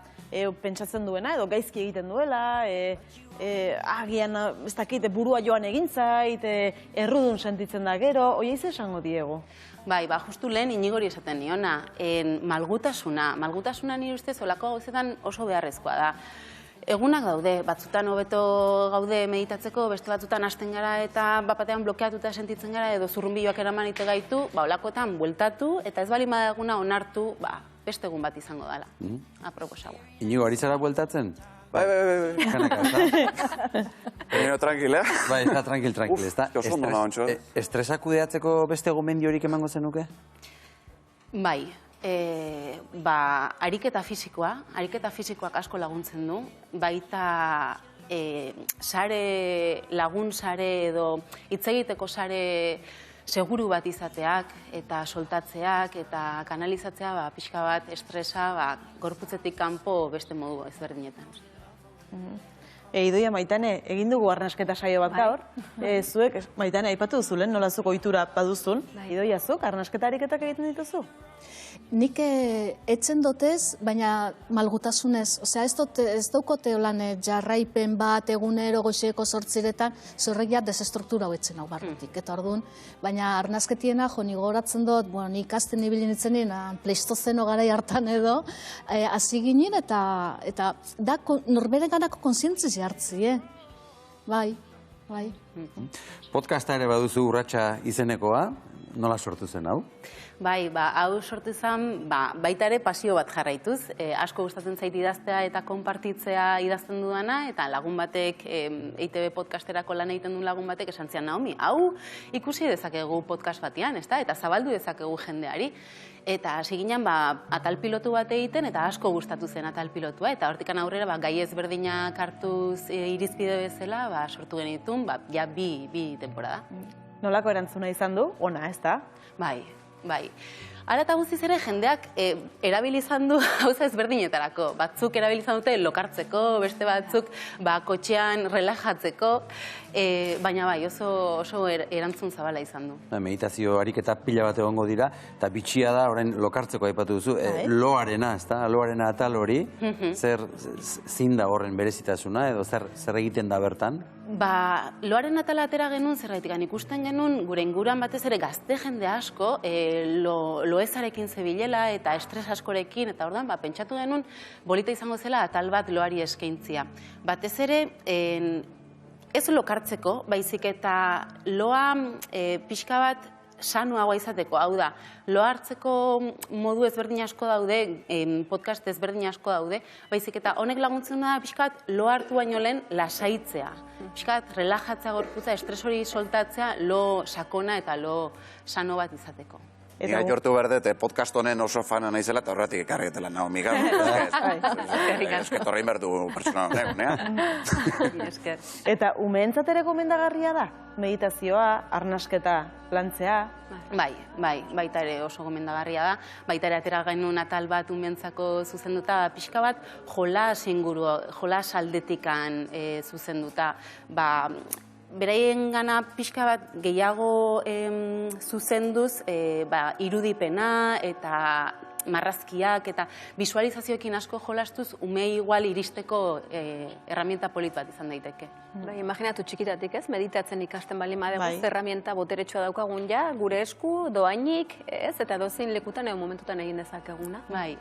pentsatzen duena, edo gaizki egiten duela, agian, ez dakit, burua joan egin zait, errudun sentitzen da gero, oia izan esango diegu? Bai, justu lehen inigori esaten niona, malgutasuna nire ustez olako gauzetan oso beharrezkoa da. Egunak daude, batzutan hobeto gaude meditatzeko, beste batzutan hasten gara eta bapatean blokeatuta sentitzen gara edo zurrunbiloak eraman ite gaitu, olakoetan bueltatu eta ez bali madaguna onartu, beste egun bat izango dela. Aproposagoa. Inigo, ari zara bueltatzen? Bai. Nino, tranquil, Bai, eta tranquil, ez da? Oso ondo nahantxo. Estresak kudeatzeko beste gomendiorik emango zenuke? Bai. Ariketa fisikoak asko laguntzen du, baita lagun sare edo hitz egiteko sare seguru bat izateak eta soltatzeak eta kanalizatzea pixka bat estresa gorputzetik kanpo beste modu ezberdinetan. Idoia, Maitane, egin dugu arnasketa saio bat gaur. Zuek, Maitane, aipatu duzulen, nola zuk ohitura baduzun. Idoia, zuk arnasketa ariketak egiten dituzu? Nik etzen dotez, baina malgutasunez. Osea, ez daukote holan jarraipen bat egunero goizeko 8:00 zorregia desestruktura hoetzen hau barrutik. Eta orduan, baina arnasketiena, ni gogoratzen dut, nik ikasten ibili nintzen pleistozeno garai hartan edo, hasi ginen eta da norberenganako kontzientzia hartzi, Bai. Podcasta ere baduzu Urratsa izenekoa, nola sortu zen hau? Bai, hau sortu zen, baita ere pasio bat jarraituz. Asko gustatzen zait idaztea eta konpartitzea idazten dudana, eta lagun batek, EITB podcasterako lan egiten duen lagun batek esan zian, Naomi, hau ikusi dezakegu podcast batean, eta zabaldu dezakegu jendeari. Eta hasi ginen atal pilotu bat egiten, eta asko gustatu zen atal pilotua, eta hortikan aurrera gai ezberdinak hartuz irizpide bezala, sortu genitun, ja bi temporada. Nolako erantzuna izan du? Ona, ez da? Bai. Ara eta guztiz ere jendeak erabilizan du gauza ezberdinetarako. Batzuk erabilizan dute lokartzeko, beste batzuk kotxean relajatzeko, baina bai, oso erantzun zabala izan du. Meditazio ariketa pila bat egongo dira, eta bitxia da, orain lokartzeko aipatu duzu, loarena, ez da? Loarena atal hori, zer zin da horren berezitasuna, edo zer egiten da bertan? Loaren atala atera genuen zerraitik, ikusten genuen gure inguruan batez ere gazte jende asko loezarekin zebilela eta estres askorekin, eta orduan pentsatu genuen bolita izango zela atal bat loari eskaintzia. Batez ere, ez lokartzeko, baizik eta loa pixka bat sanuagoa izateko, hau da, loa hartzeko modu ezberdin asko daude, podcast ezberdin asko daude, baizik eta honek laguntzen da pixkat loa hartu baino lehen lasaitzea. Pixkat relajatzea gorputza, estres hori soltatzea, lo sakona eta lo sano bat izateko. Nik aitortu behar dut, podcast honen oso fana naizela eta horretik ekarrietela Naomi gaur. Esket horrein behar du pertsona honek, Eta umeentzat ere gomendagarria da? Meditazioa, arnasketa, lantzea? Baita ere oso gomendagarria da. Baita ere atera genuen atal bat umeentzako zuzenduta, pixka bat jolas aldetikan zuzenduta. Beraien gana pixka bat gehiago zuzenduz irudipena eta marrazkiak eta visualizazioekin asko jolastuz, umei igual iristeko herramienta polit bat izan daiteke. Bai, imaginatu txikitatik, ez? Meditatzen ikasten bali madegu, herramienta boteretsua daukagun ja, gure esku, doainik, ez? Eta dozein lekutan edo momentutan egin dezakeguna. Bai.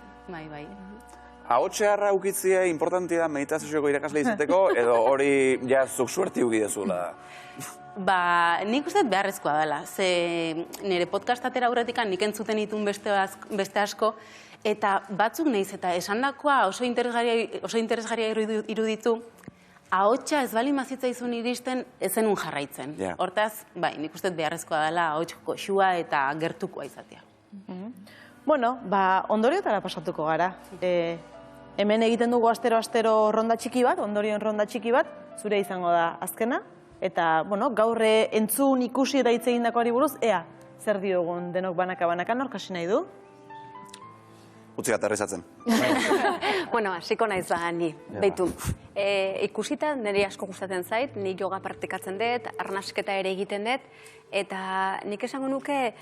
Ahotxe harra ukitzia importantia da meditazioko irakasle izateko, edo hori ja zuk suerti ukidezula? Nik uste beharrezkoa dela. Ze nire podcastatera aurretikan nik entzuten ditun beste asko, eta batzuk nahiz eta esandakoa oso interesgarria iruditu, ahotsa ez bali mazitzaizun iristen ezenun jarraitzen. Hortaz, nik uste beharrezkoa dela ahots goxua eta gertukoa izatea. Bueno, ondorioetara pasatuko gara. Hemen egiten dugu astero ronda txiki bat, ondorioen ronda txiki bat, zure izango da azkena. Eta, gaur entzun ikusi eta hitz egindakoari buruz, ea, zer diogun denok banaka-banaka, nork hasi nahi du? Utzi aterrizatzen. Bueno, hasiko naiz ni. Beitu, ikusita niri asko gustatzen zait, nik yoga praktikatzen dut, arnasketa ere egiten dut, eta nik esango nuke,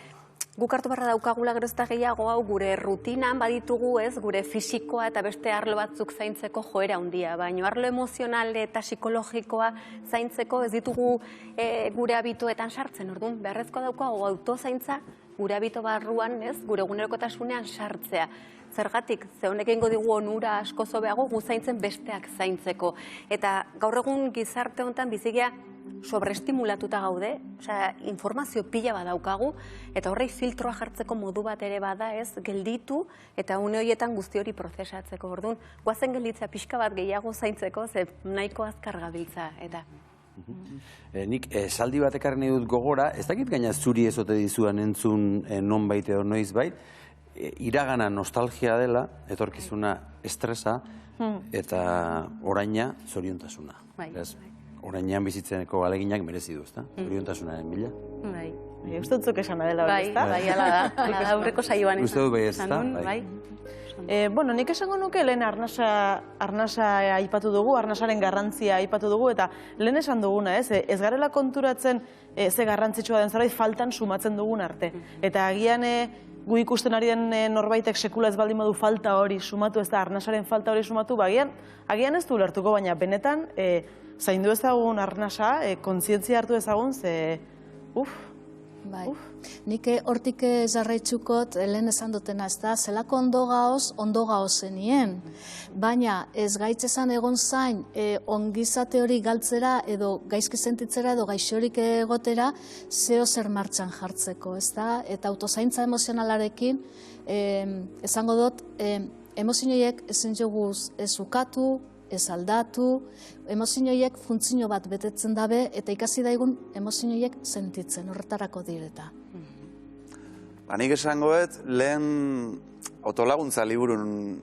guk hartu barra daukagula gero eta gehiago hau gure rutinan baditugu, ez, gure fisikoa eta beste arlo batzuk zaintzeko joera handia, baina arlo emozional eta psikologikoa zaintzeko ez ditugu gure habituetan sartzen, orduan, beharrezkoa daukagu autozaintza gure habito barruan, ez, gure egunerokotasunean sartzea. Zergatik, ze honek egingo digu onura asko zobeago gu zaintzen besteak zaintzeko. Eta gaur egun gizarte honetan bizigia sobreestimulatuta gaude, informazio pila badaukagu, eta horrei filtroa jartzeko modu bat ere bada, ez, gelditu, eta une horietan guzti hori prozesatzeko. Orduan, guazen gelditzea pixka bat gehiago zaintzeko, ze nahiko azkar gabiltza, eta... Nik esaldi bat ekarri nahi dut gogora, ez dakit gaina zuri ezote dizuan entzun nonbait edo noizbait, iragana nostalgia dela, etorkizuna estresa, eta oraina zoriontasuna. Orainean bizitzeneko aleginak merezi du, ezta? Zoriontasunaren bila. Bai. Uste dutzuk esan adela hori, ezta? Bai, ala da. Aurreko saioan uste dut bai, ezta? Bai. Bueno, nik esango nuke lehen arnasa aipatu dugu, arnasaren garrantzia aipatu dugu, eta lehen esan duguna, ez garela konturatzen ze garrantzitsua den zerbait faltan sumatzen dugun arte. Eta agian gu ikusten ari den norbaitek sekula ez baldin badu falta hori sumatu, ez da arnasaren falta hori sumatu, agian ez du ulertuko, baina benetan zaindu ezagun arnasa, kontzientzia hartu ezagun, ze Nik hortik jarraitzukot lehen esan dutena, ez da, zelako ondo gaozenien. Baina ez gaitzezan egon zain ongizate hori galtzera edo gaizki sentitzera edo gaixorik egotera zeo zer martxan jartzeko, ez da? Eta autozaintza emozionalarekin esango dut, emozioiek ezin joguz ez ukatu, ez aldatu, emozioiek funtzio bat betetzen dabe, eta ikasi daigun emozioiek sentitzen, horretarako direta. Nik esangoet, lehen autolaguntza liburun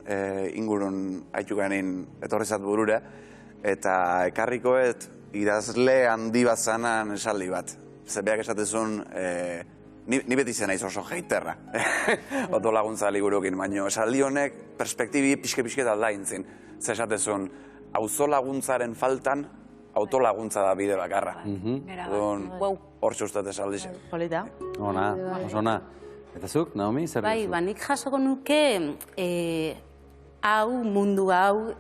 ingurun haituganin etorrizat burura, eta ekarrikoet idazle handi bat zanan esaldi bat. Zebeak esatezun, ni beti zen naiz oso heiterra, autolaguntza liburukin, baina esaldi honek perspektibi pixke-pixke alda intzin. Zer esatezun, auzolaguntzaren faltan, autolaguntza da bide bakarra. Hor txustat esaldi zen. Polita. Ona, oso ona. Eta zuk, Naomi, zer duzu? Bai, nik jasoko nuke hau, mundu hau,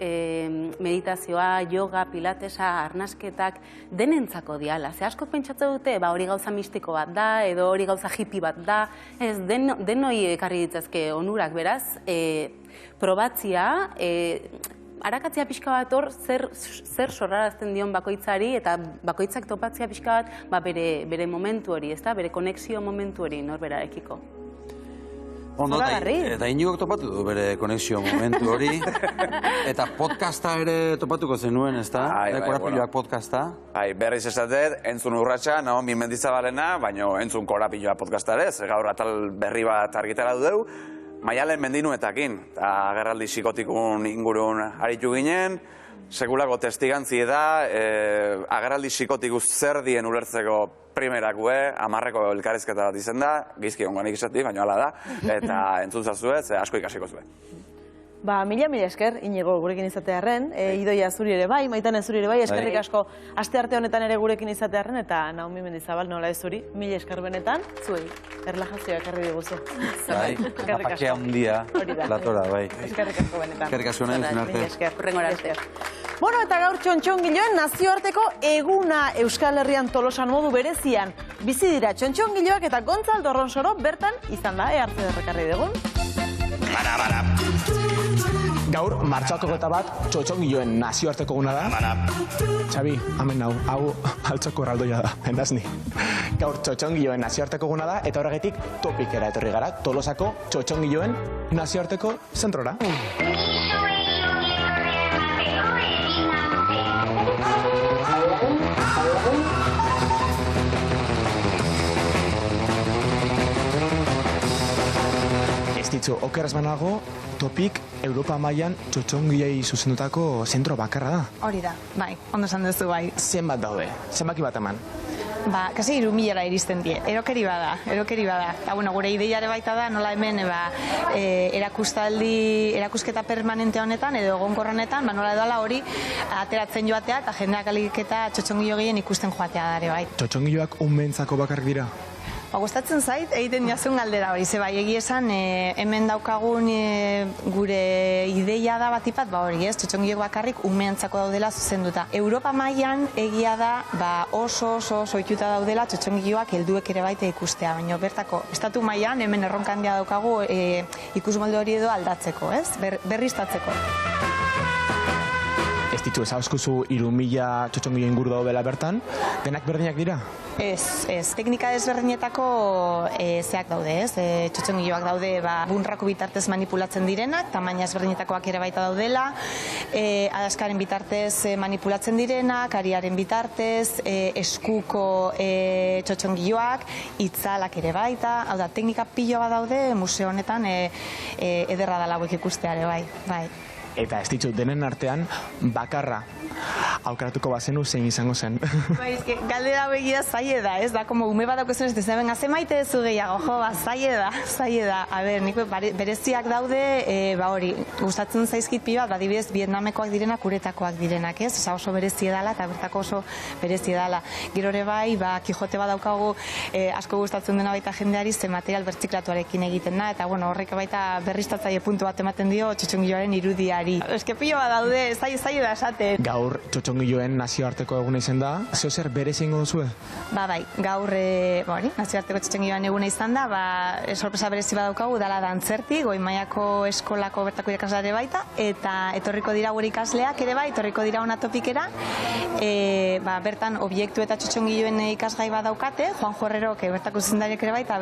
meditazioa, yoga, pilatesa, arnasketak, denentzako diala. Ze asko pentsatze dute, hori gauza mistiko bat da, edo hori gauza hippie bat da, ez, denoi ekarri ditzazke onurak, beraz, probatzia, arakatzea pixka bat hor, zer sorrarazten dion bakoitzari, eta bakoitzak topatzea pixka bat, bere momentu hori, ezta? Bere konexio momentu hori norberarekiko. Ondo, eta Iñigok topatu du bere konexio momentu hori, eta podcasta ere topatuko zenuen, ez da? Korapiloak podcasta. Berriz esatet, entzun urratxa, Naomi Mendizabalena, baina entzun Korapiloak podcasta ere, gaur atal berri bat argitara du, Maialen Mendinuetakin, eta agerraldi psikotikun ingurun aritu ginen, sekulako testigantzi da, agerraldi psikotikus zer dien ulertzeko primerakue, 10 elkarrizketa bat izen da, gizki ongoanik izati, baina hala da, eta entzun zazue, ze asko ikasiko zuen. Mila esker, Inigo, gurekin izatearren, Idoia zuri ere bai, Maitane zuri ere bai, eskerrik asko astearte honetan ere gurekin izatearren, eta Naomi Mendizabal nola ez zuri, mila esker benetan, zuei, erlajazioa ekarri diguzu. Bai, apakea handia, latora, bai. Eskerrik asko benetan. Eskerrik asko nahi duzun arte. Mila esker, urrengora arte. Bueno, eta gaur txontxongiloen nazioarteko eguna Euskal Herrian Tolosan modu berezian bizi dira txontxongiloak eta Gontzal Dorronsoro bertan izan da, hartze derrekarri dugun. Gaur, martxoako 21 txotxongiloen nazioarteko eguna da. Xabi, hemen hau altzoko erraldoia da, endazni. Gaur, txotxongiloen nazioarteko eguna da, eta horregatik topikera etorri gara, Tolosako txotxongiloen nazioarteko zentrora. Ez ditzu, okeraz banago, Topik Europa mailan txotxongiei zuzendutako zentro bakarra da. Hori da, bai, ondo esan duzu bai. Zenbat daude, zenbaki bat eman? Kasi 3.000 iristen die, erokeri bada. Eta, gure ideiare baita da, nola hemen erakusketa permanente honetan, edo egonkor honetan, nola edala hori ateratzen joatea, eta jendeak aliketa txotxongilo gehien ikusten joatea dare bai. Txotxongiloak unmentzako bakarrik dira? Gustatzen zait, egiten jazun galdera hori, ze bai, egia esan, hemen daukagun gure ideia da batipat, hori ez, txotxongilok bakarrik umeentzako daudela zuzenduta. Europa mailan egia da oso ohituta daudela txotxongiloak helduek ere baita ikustea, baina bertako, estatu mailan hemen erronka handia daukagu ikusmolde hori edo aldatzeko, ez, berriztatzeko. Ez ditu ezauzkuzu 3.000 txotxongilo inguru daudela bertan, denak berdinak dira? Ez, teknika desberdinetako zeak daude, ez? Txotxongiloak daude bunrako bitartez manipulatzen direnak, tamaina ezberdinetakoak ere baita daudela, adaskaren bitartez manipulatzen direnak, ariaren bitartez, eskuko txotxongiloak, itzalak ere baita, hau da, teknika pilo bat daude museo honetan ederra dela hauek ikusteare bai. Eta ez ditut denen artean bakarra aukeratuko bazenu zein izango zen. Galdera begira zaie da, ez da, como ume bat daukezen ez da, benga, ze maite zu gehiago, zaie da. A ber, nik bereziak daude, hori, gustatzen zaizkit pila bat, adibidez, Vietnamekoak direnak, uretakoak direnak, ez? Oso berezi edala, eta bertako oso berezi edala. Gero ere bai, Kijote bat daukagu asko gustatzen dena baita jendeari, ze material bertziklatuarekin egiten da, eta horrek baita berriztatzaile puntu bat ematen dio txotxongiloaren irudiari. Eske pilo bat daude, zaie da esaten. Gaur txotxongiloen nazioarteko eguna izan da, zeo zer berezi ingo duzue? Bai, gaur nazioarteko txotxongiloen eguna izan da, sorpresa berezi bat daukagu, dala dantzerti, goi mailako eskolako bertako irakaslare baita, eta etorriko dira gure ikasleak ere bai, etorriko dira ona topikera, bertan obiektu eta txotxongiloen ikasgai bat daukate, Juan Jorrerok bertako zuzendariak ere baita,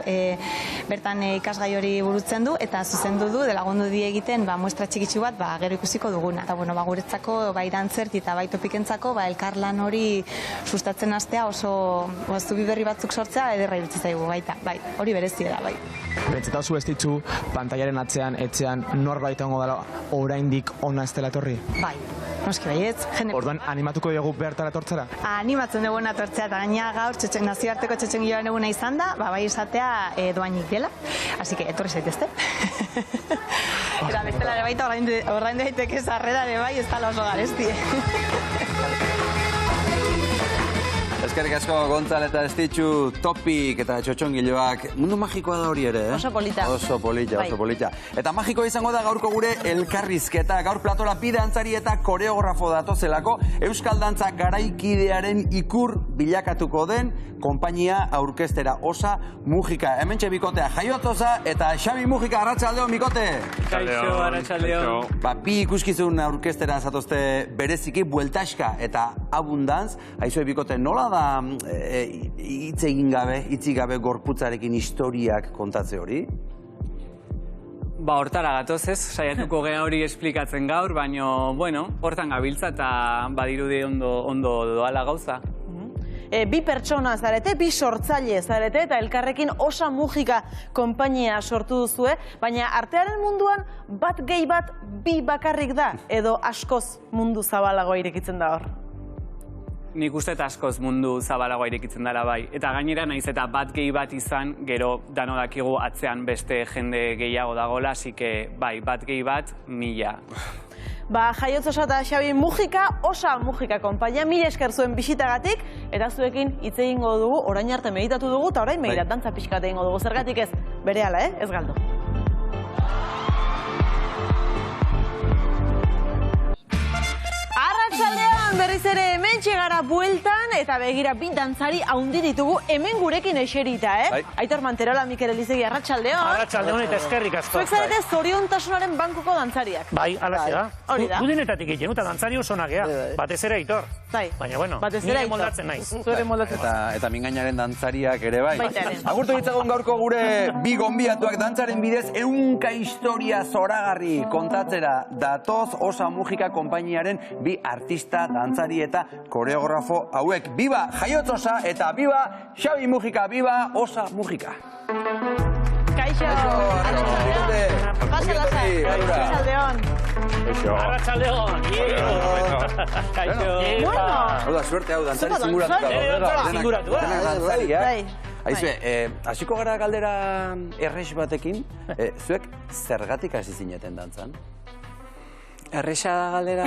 bertan ikasgai hori burutzen du, eta zuzendu du, lagundu die egiten, muestra txikitsu bat, gero ikusiko duguna. Eta, guretzako, dantzerti eta bai topikentzako, elkarlan hori sustatzen hastea oso zubi berri batzuk sortzea ederra iruditzen zaigu baita. Bai, hori berezia da, bai. Bentzeta oso ez ditzu pantailaren atzean, etxean, norbait egongo dela oraindik ona ez dela etorri? Bai. Noski baietz. Orduan, animatuko dugu bertara etortzera? Animatzen dugu etortzea, eta gaina gaur nazioarteko txotxongiloen eguna izan da, bai izatea doainik dela. Así que, etorri zaitezte. Eta bestela ere baita ordaindu daiteke sarrera ere bai, ez tala oso garesti. Eskerrik asko Gontzal eta Estitxu, Topik eta txotxongiloak. Mundu magikoa da hori ere, eh? Oso polita. Oso polita. Eta magikoa izango da gaurko gure elkarrizketa. Gaur platola bi dantzari eta koreografo datozelako Euskal Dantza garaikidearen ikur bilakatuko den konpainia aurkeztera Osa Mujika. Hementxe bikotea Jaiotoza eta Xabi Mujika. Arratsaldeon, bikote! Kaixo, arratsaldeon. Bi ikuskizun aurkeztera zatozte bereziki bueltaxka eta abundantz. Aizue bikote, nola da hitzik gabe gorputzarekin historiak kontatze hori? Hortara gatoz ez, saiatuko gea hori esplikatzen gaur, baina, hortan gabiltza eta badirudi ondo doala gauza. Bi pertsona zarete, bi sortzaile zarete, eta elkarrekin Osa Mujika konpainia sortu duzue, baina artearen munduan bat gehi bat bi bakarrik da, edo askoz mundu zabalago irekitzen da hor? Nik uste askoz mundu zabalagoa irekitzen dela bai. Eta gainera naiz eta bat gehi bat izan, gero dano dakigu atzean beste jende gehiago dagola, asike bai, bat gehi bat, 1000. Jaiotz Osa eta Xabi Mujika, Osa Mujika konpainia, mila esker zuen bisitagatik, eta zuekin hitz egingo dugu, orain arte meditatu dugu, eta orain megirat dantza pixkat egingo dugu. Zergatik ez, berehala, ez galdu. Arratsaldean berriz ere hemen txegara bueltan, eta begira bi dantzari haundi ditugu hemen gurekin eserita, Aitor Manterola, Mikel Elizegi, arratsaldeon. Arratsaldeon eta eskerrik asko. Zuek zarete zoriontasunaren bankuko dantzariak. Bai, alaxe da. Hori da. Gudinetatik egin, eta dantzari oso nagea. Batez ere Aitor. Baina, bueno, nire moldatzen naiz. Zuere moldatzen naiz. Eta mingainaren dantzariak ere bai. Baitaren. Agurtu ditzagun gaurko gure bi gonbiatuak dantzaren bidez ehunka historia zoragarri kontatzera datoz Osa Mujika konpainiaren bi artista, dantzari eta koreografo hauek. Biba Jaiotz Osa eta biba Xabi Mujika, biba Osa Mujika. Kaixo! Pasa lasai, arratsaldeon. Arratsaldeon! Kaixo! Hau da, suerte hau, dantzari zinguratuta. Aizue, hasiko gara galdera errex batekin, zuek zergatik hasi zineten dantzan? Erresa da galdera.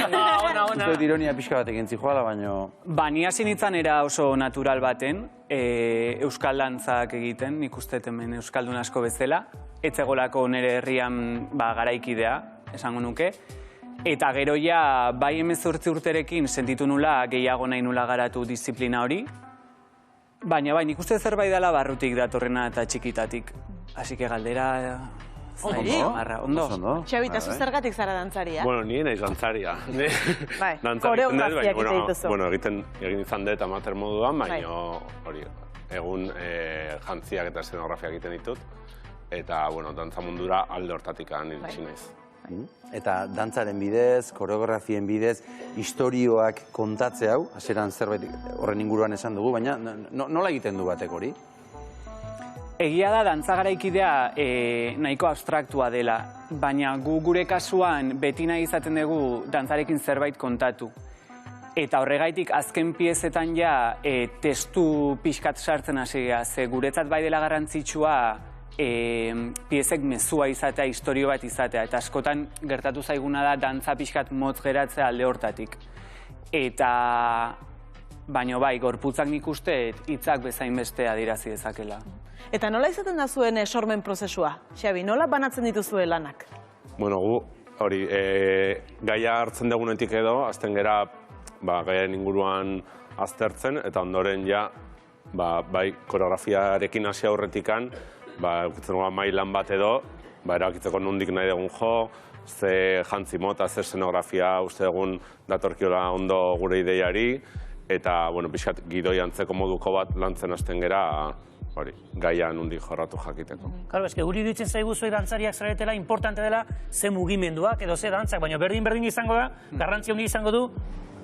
Zuek ironia pixka batekin zijoala, baino... Ni hasi nintzen era oso natural baten, euskal dantzak egiten, nik uste hemen euskaldun asko bezala, etzegolako nire herrian garaikidea, esango nuke. Eta gero ja, bai 18 urterekin sentitu nula gehiago nahi nula garatu disiplina hori, baina bai, nik uste zerbait dela barrutik datorrena eta txikitatik. Así que galdera... Ondo. Xabi, eta zu zergatik zara dantzaria? Bueno, ni naiz dantzaria. Koreografiak egiten dituzu. Bueno, egin izan dut amateur moduan, baina hori, egun jantziak eta eszenografia egiten ditut. Eta, bueno, dantza mundura alde hortatik iritsi naiz. Eta dantzaren bidez, koreografien bidez, istorioak kontatze hau, hasieran zerbait horren inguruan esan dugu, baina nola egiten du batek hori? Egia da, dantza garaikidea nahiko abstraktua dela, baina gure kasuan beti nahi izaten dugu dantzarekin zerbait kontatu. Eta horregaitik azken piezetan ja testu pixkat sartzen hasia, ze guretzat bai dela garrantzitsua piezek mezua izatea, istorio bat izatea, eta askotan gertatu zaiguna da dantza pixkat motz geratzea alde hortatik. Eta baina bai, gorputzak nik uste hitzak bezain beste adierazi dezakela. Eta nola izaten da zuen sormen prozesua? Xabi, nola banatzen dituzue lanak? Bueno, gu, hori, gaia hartzen dugunetik edo, azten gera gaiaren inguruan aztertzen, eta ondoren ja, bai, koreografiarekin hasi aurretikan, eukitzen dugu mailan bat edo, erakitzeko nondik nahi dugun jo, ze jantzi mota, ze eszenografia uste dugun datorkiola ondo gure ideiari, eta, bueno, pixkat gidoi antzeko moduko bat lantzen hasten gera, gaia nondik jorratu jakiteko. Karo, eske guri ditzen zaigu zuek dantzariak zaretela, importante dela ze mugimenduak edo ze dantzak, baina berdin izango da, garrantzi handi izango du,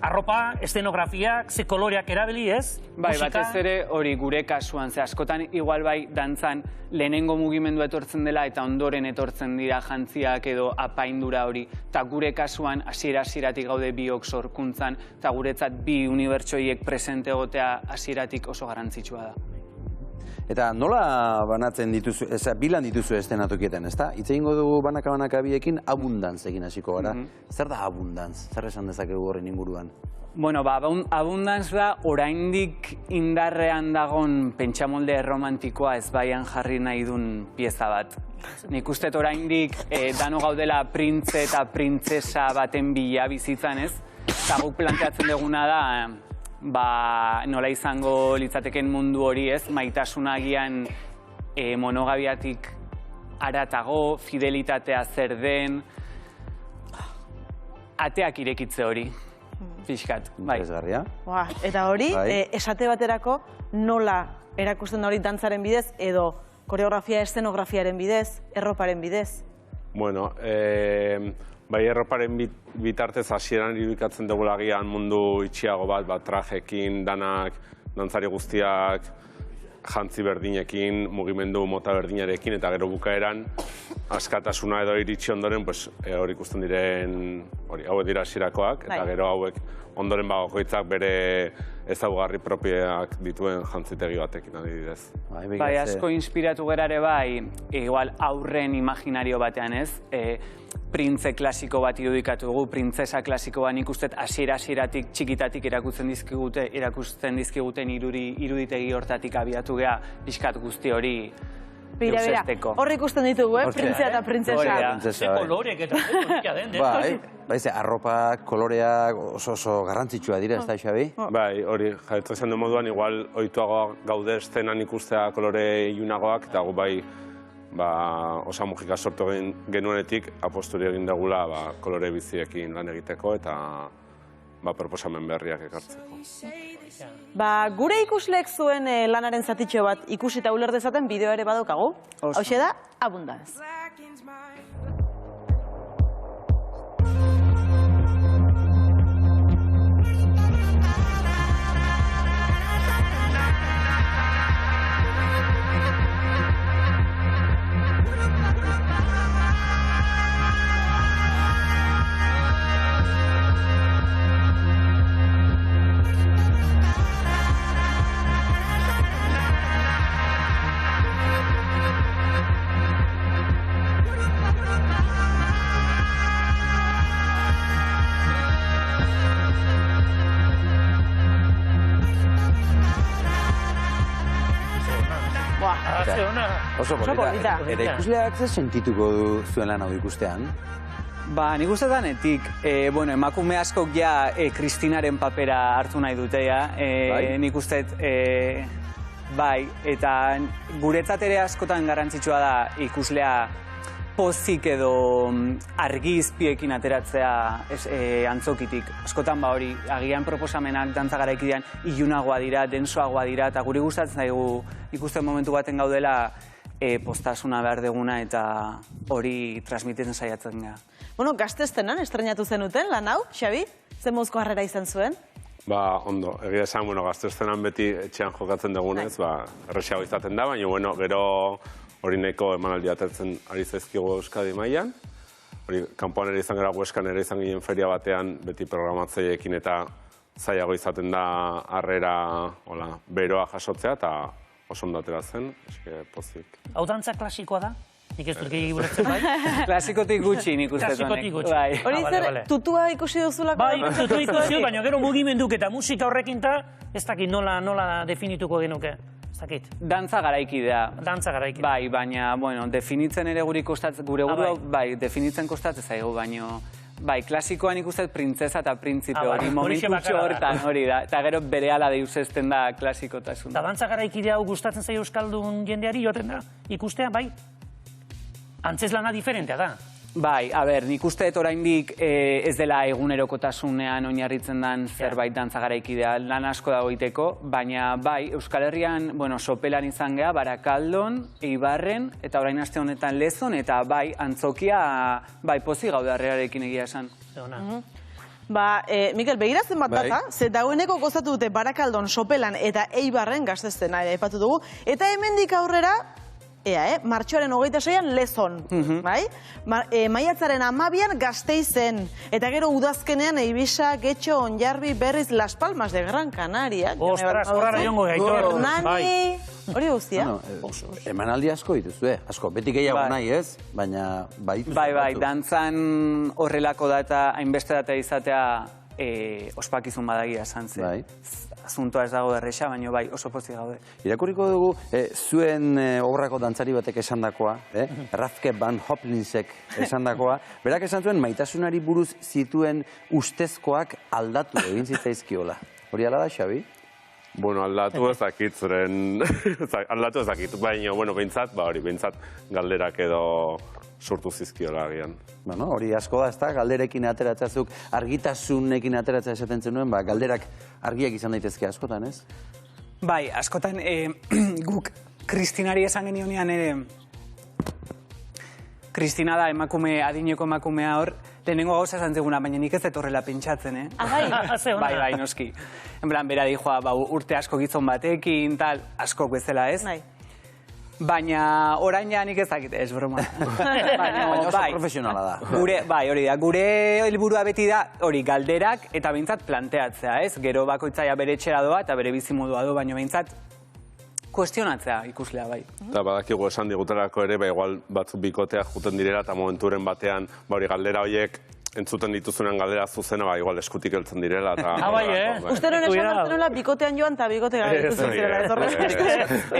arropa, eszenografiak, ze koloreak erabili, ez? Bai, batez ere hori gure kasuan, ze askotan igual bai dantzan lehenengo mugimendu etortzen dela eta ondoren etortzen dira jantziak edo apaindura hori. Eta gure kasuan hasieratik gaude biok sorkuntzan, eta guretzat bi unibertsoiek presente egotea hasieratik oso garrantzitsua da. Eta nola banatzen dituzu, bilan dituzu estenatokietan, ezta? Hitz egingo dugu banaka biekin abundantz egin hasiko gara. Zer da abundantz? Zer esan dezakegu horren inguruan? Bueno, abundantz da oraindik indarrean dagon pentsamolde romantikoa ezbaian jarri nahi duen pieza bat. Nik uste oraindik dano gaudela printze eta printzesa baten bila bizitzan, ez? Eta guk planteatzen duguna da, nola izango litzateken mundu hori, ez? Maitasunagian monogabiatik aratago, fidelitatea zer den, ateak irekitze hori, pixkat, bai. Eta hori, esate baterako, nola erakusten hori dantzaren bidez, edo koreografia, eszenografiaren bidez, erroparen bidez? Bueno, bai, erroparen bitartez hasieran irudikatzen dugula agian mundu itxiago bat, trajekin, danak, dantzari guztiak, jantzi berdinekin, mugimendu mota berdinarekin, eta gero bukaeran askatasuna edo iritsi ondoren, hor ikusten diren, hauek dira hasirakoak, eta gero hauek ondoren bakoitzak bere ezaugarri propioak dituen jantzitegi batekin adibidez. Bai, asko inspiratu gara ere bai, igual aurren imaginario batean ez, printze klasiko bat irudikatu dugu, printzesa klasiko bat nik uste hasieratik txikitatik erakusten dizkiguten iruditegi hortatik abiatu geha, pixkat guzti hori deusesteko. Hor ikusten ditugu, printzea eta printzesa. Ze kolorek eta politika den, Bai, arropa, koloreak oso garrantzitsua dira, ez da, Xabi? Bai, hori, jaetzen zen du moduan, igual ohituago gaude eszenan ikustea kolore ilunagoak, eta gu bai, osa mugika sortu genuenetik aposturi egin dugula kolore biziekin lan egiteko eta proposamen berriak ekartzeko. Gure ikusleek zuen lanaren zatitxo bat ikusi eta uler dezaten bideo ere badokagu. Hauxe da, Abundance. Oso polita. Eta ikusleak ze sentituko du zuen lan hau ikustean? Nik uste danetik, emakume askok ja Kristinaren papera hartu nahi dute, nik uste, bai, eta guretzat ere askotan garrantzitsua da ikuslea pozik edo argizpiekin ateratzea antzokitik. Askotan hori, agian proposamenak dantza garaikidean ilunagoa dira, densoagoa dira, eta guri gustatzen zaigu ikusten momentu baten gaudela postasuna behar deguna eta hori transmititzen saiatzen gara. Gazteztenan estrenatu zenuten lan hau, Xabi? Ze mozko harrera izan zuen? Ondo, egia esan, gazteztenan beti etxean jokatzen dugunez, erresiago izaten da, baina gero hori nahiko emanaldi atertzen ari zaizkigu Euskadi mailan. Hori, kanpoan ere izan gara Hueskan ere izan ginen feria batean, beti programatzaiekin eta zailago izaten da harrera beroa jasotzea eta oso ondo atera zen, eske pozik. Hau dantza klasikoa da? Nik ez dut gehiago buletzen bai? Klasikotik gutxi nik uste honek. Klasikotik gutxi. Hori zer, tutua ikusi duzulako? Bai, tutua ikusi, baina gero mugimenduk eta musika horrekin eta ez dakit nola definituko genuke. Dantza garaikidea. Dantza garaikidea. Bai, baina, definitzen ere gure gure bai, definitzen kostatzen zaigu, baina bai, klasikoan ikusten printzesa eta printzipe hori, momentutxo hortan hori da, eta gero berehala deusezten da klasikotasun. Eta dantza garaikidea hau gustatzen zaio euskaldun jendeari joaten da, ikustea, bai? Antzeslana diferentea da. Bai, nik uste oraindik ez dela egunerokotasunean oinarritzen den zerbait dantza garaikidea, lan asko dago egiteko, baina bai, Euskal Herrian, sopelan izan geha, Barakaldon, Eibarren, eta orain aste honetan Lezon, eta bai, antzokia, bai, pozik gaude harrerarekin egia esan. Mikel, begiratzen bat data, ze dagoeneko gozatu dute Barakaldon, Sopelan eta Eibarren gaztezten aipatu dugu, eta hemendik aurrera, martxoaren 26an Lezon, bai? Maiatzaren 12an Gasteizen, eta gero udazkenean Eivisa, Getxo, Onjarbi, Berriz, Las Palmas de Gran Canaria. Ostras, horra jongo gaitor. Hernani, hori guztia. Emanaldi asko dituzue, asko, beti gehiago nahi ez, baina baditu. Bai, dantzan horrelako data, hainbeste data izatea ospakizun badagia esan zen. Asuntoa ez dago erresa, baina bai, oso pozik gaude. Irakurriko dugu, zuen obrako dantzari batek esandakoa, Rafke Van Hoplinsek esandakoa, berak esan zuen maitasunari buruz zituen ustezkoak aldatu egin zitzaizkiola. Hori ala da, Xabi? Aldatu ez dakit, aldatu ez dakit, baina, behintzat galderak edo sortu zizkiola agian. Hori asko da, ez da, galderekin ateratzazuk, argitasunekin ateratzea esaten zenuen, galderak argiak izan daitezke askotan, ez? Bai, askotan guk Kristinari esan genionean ere, Kristina da adineko emakumea hor, Lehenengo gauza esan zeguna, baina nik ez etorrela pentsatzen, eh? Bai, noski. En plan, bera dijoa, urte asko gizon batekin, tal, askok bezala, ez? Baina orain ja nik ez dakit, ez broma. Baina oso profesionala da. Bai, hori da, gure helburua beti da, hori, galderak eta behintzat planteatzea, ez? Gero bakoitzaia bere etxera doa eta bere bizimodua do, baina behintzat kuestionatzea ikuslea, bai. Eta badakigu esan digutelako ere, igual batzuk bikotea juten direla eta momenturen batean, hori galdera horiek entzuten dituzunen galdera zuzena, igual eskutik heltzen direla. Bai, Uste nuen esan hartzen bikotean joan eta bikotea ikusten zirela.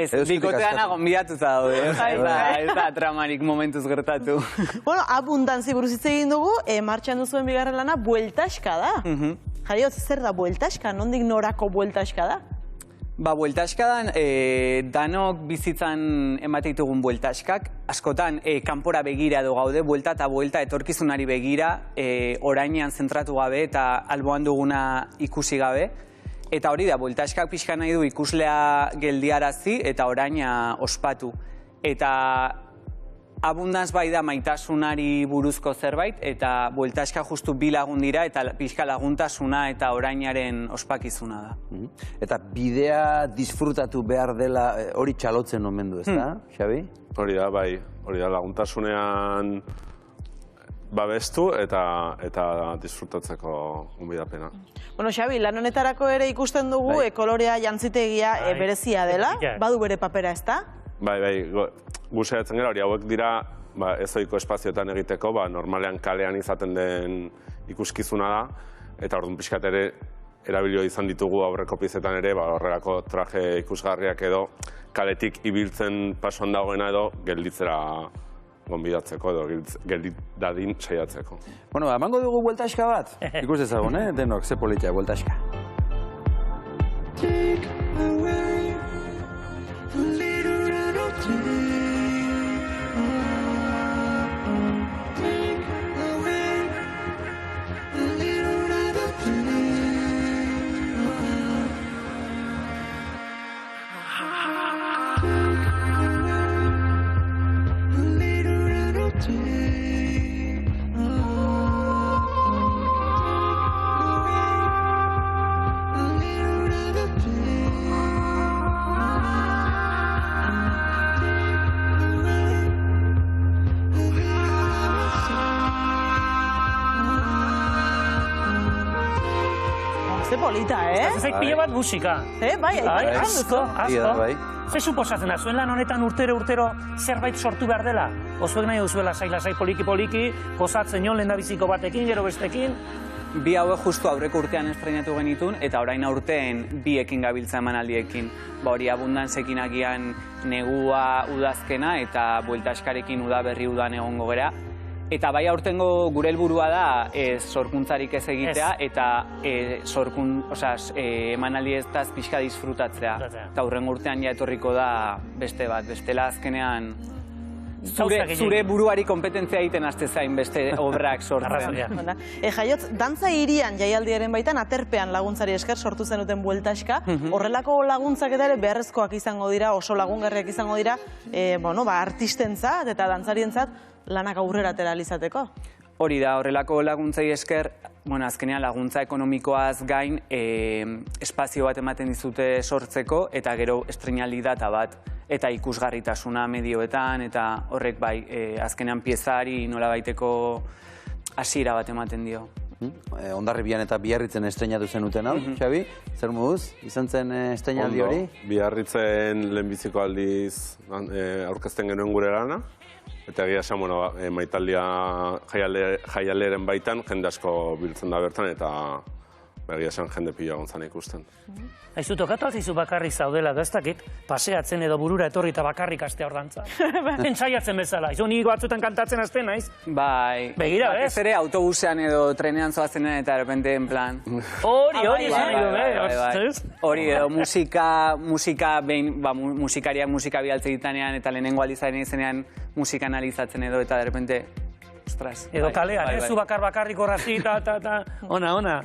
Ez, bikotean agonbiatuta daude. Ez da tramarik momentuz gertatu. Bueno, abundantzi buruz hitz egin dugu, martxan duzuen bigarren lana, bueltaska da. Jaiotz, zer da bueltaska? Nondik norako bueltaska da? Bueltaskadan, danok bizitzan emate ditugun bueltaskak, askotan kanpora begira edo gaude, buelta eta buelta etorkizunari begira, orainean zentratu gabe eta alboan duguna ikusi gabe. Eta hori da, bueltaskak pixka nahi du ikuslea geldiarazi eta oraina ospatu. Eta abundantz bai da maitasunari buruzko zerbait, eta bueltaska justu bi lagun dira, eta pixka laguntasuna eta orainaren ospakizuna da. Eta bidea disfrutatu behar dela hori txalotzen omen du, ez da, Xabi? Hori da, bai. Hori da, laguntasunean babestu eta disfrutatzeko gonbidapena. Bueno, Xabi, lan honetarako ere ikusten dugu kolorea jantzitegia berezia dela, badu bere papera, ez da? Bai, guztiatzen gara, hori hauek dira ezoiko espazioetan egiteko, normalean kalean izaten den ikuskizuna da, eta orduan pixkat ere erabilio izan ditugu aurreko pizetan ere, horrelako traje ikusgarriak edo kaletik ibiltzen pasuan dagoena edo gelditzera gonbidatzeko edo geldidadin saiatzeko. Bueno, emango dugu bueltaska bat? Ikus dezagun, denok, ze politia bueltaska. Ze polita, Zaik pila bat musika. Bai, asko. Ze suposatzen da, zuen lan honetan urtero zerbait sortu behar dela? Ozuek nahi duzuela lasai poliki-poliki, posatzen joan lehendabiziko batekin, gero bestekin? Bi hauek justu aurreko urtean estrenatu genitun, eta orain aurten biekin gabiltza emanaldiekin. Hori abundantzekin agian negua udazkena eta bueltaskarekin udaberri udan egongo gera. Eta bai aurtengo gure helburua da sorkuntzarik ez egitea eta emanaldi ez da pixka disfrutatzea. Eta aurrengo urtean ja etorriko da beste bat, bestela azkenean zure buruari kompetentzia egiten haste zain beste obrak sortzen. Jaiotz, dantza hirian jaialdiaren baitan aterpean laguntzari esker sortu zenuten bueltaska. Horrelako laguntzak eta ere beharrezkoak izango dira, oso lagungarriak izango dira, artistentzat eta dantzarientzat lanak aurrera atera izateko. Hori da, horrelako laguntzai esker, azkenean laguntza ekonomikoaz gain espazio bat ematen dizute sortzeko eta gero estreinaldi data bat eta ikusgarritasuna medioetan eta horrek bai azkenean piezari nola baiteko hasiera bat ematen dio. Hondarribian eta Biarritzen estreinatu zenuten hau, Xabi? Zer moduz? Izan zen estreinaldi hori? Biarritzen lehenbiziko aldiz aurkezten genuen gure lana. Eta egia esan, maitaldia jaialeren baitan, jende asko biltzen da bertan, eta egia esan jende pila gontzan ikusten. Aizu, tokatu alzizu bakarrik zaudela, da ez dakit, paseatzen edo burura etorri eta bakarrik astea hor dantza. Entzaiatzen bezala, izo niko batzutan kantatzen azten, naiz? Bai. Begira, bez? Ez ere autobusean edo trenean zoazenean eta errepente en plan... Hori, Hori edo musikariak musika bialtze ditanean eta lehenengo aldizaren izenean musika analizatzen edo eta errepente... Ostras. Edo kalean, zu bakarrik horrazi eta... Ona.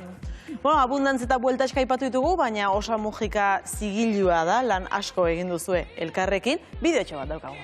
Abundantz eta bueltaska aipatu ditugu, baina Osa Mujika zigilua da, lan asko egin duzue elkarrekin, bideotxo bat daukagu.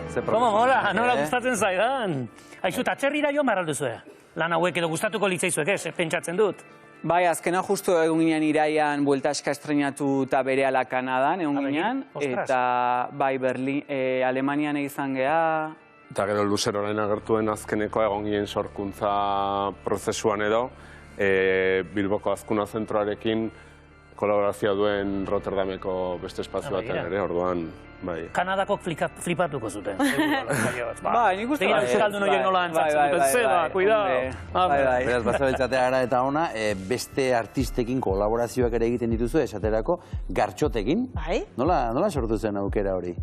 Komo mola, nola gustatzen zaidan. Aizu, eta txerrira joan barra alduzue. Lan hauek edo gustatuko litzaizuek, pentsatzen dut. Bai, azkena justu egun ginen iraian bueltaska estrenatu eta berehala Kanadan egun ginen. Eta bai, Alemanian izan geha. Eta gero luzeroren agertuen azkeneko egon ginen sorkuntza prozesuan edo, Bilboko Azkuna Zentroarekin kolaborazioa duen Rotterdameko beste espazio batean ere, orduan, bai. Kanadako flipatuko zuten. Bai, nik uste bai. Euskaldun horiek nola antzatzen duten, zeba, cuidado. Beraz, bazabiltzatea gara eta ona, beste artistekin kolaborazioak ere egiten dituzu, esaterako, Gartxotekin. Bai. Nola sortu zen aukera hori?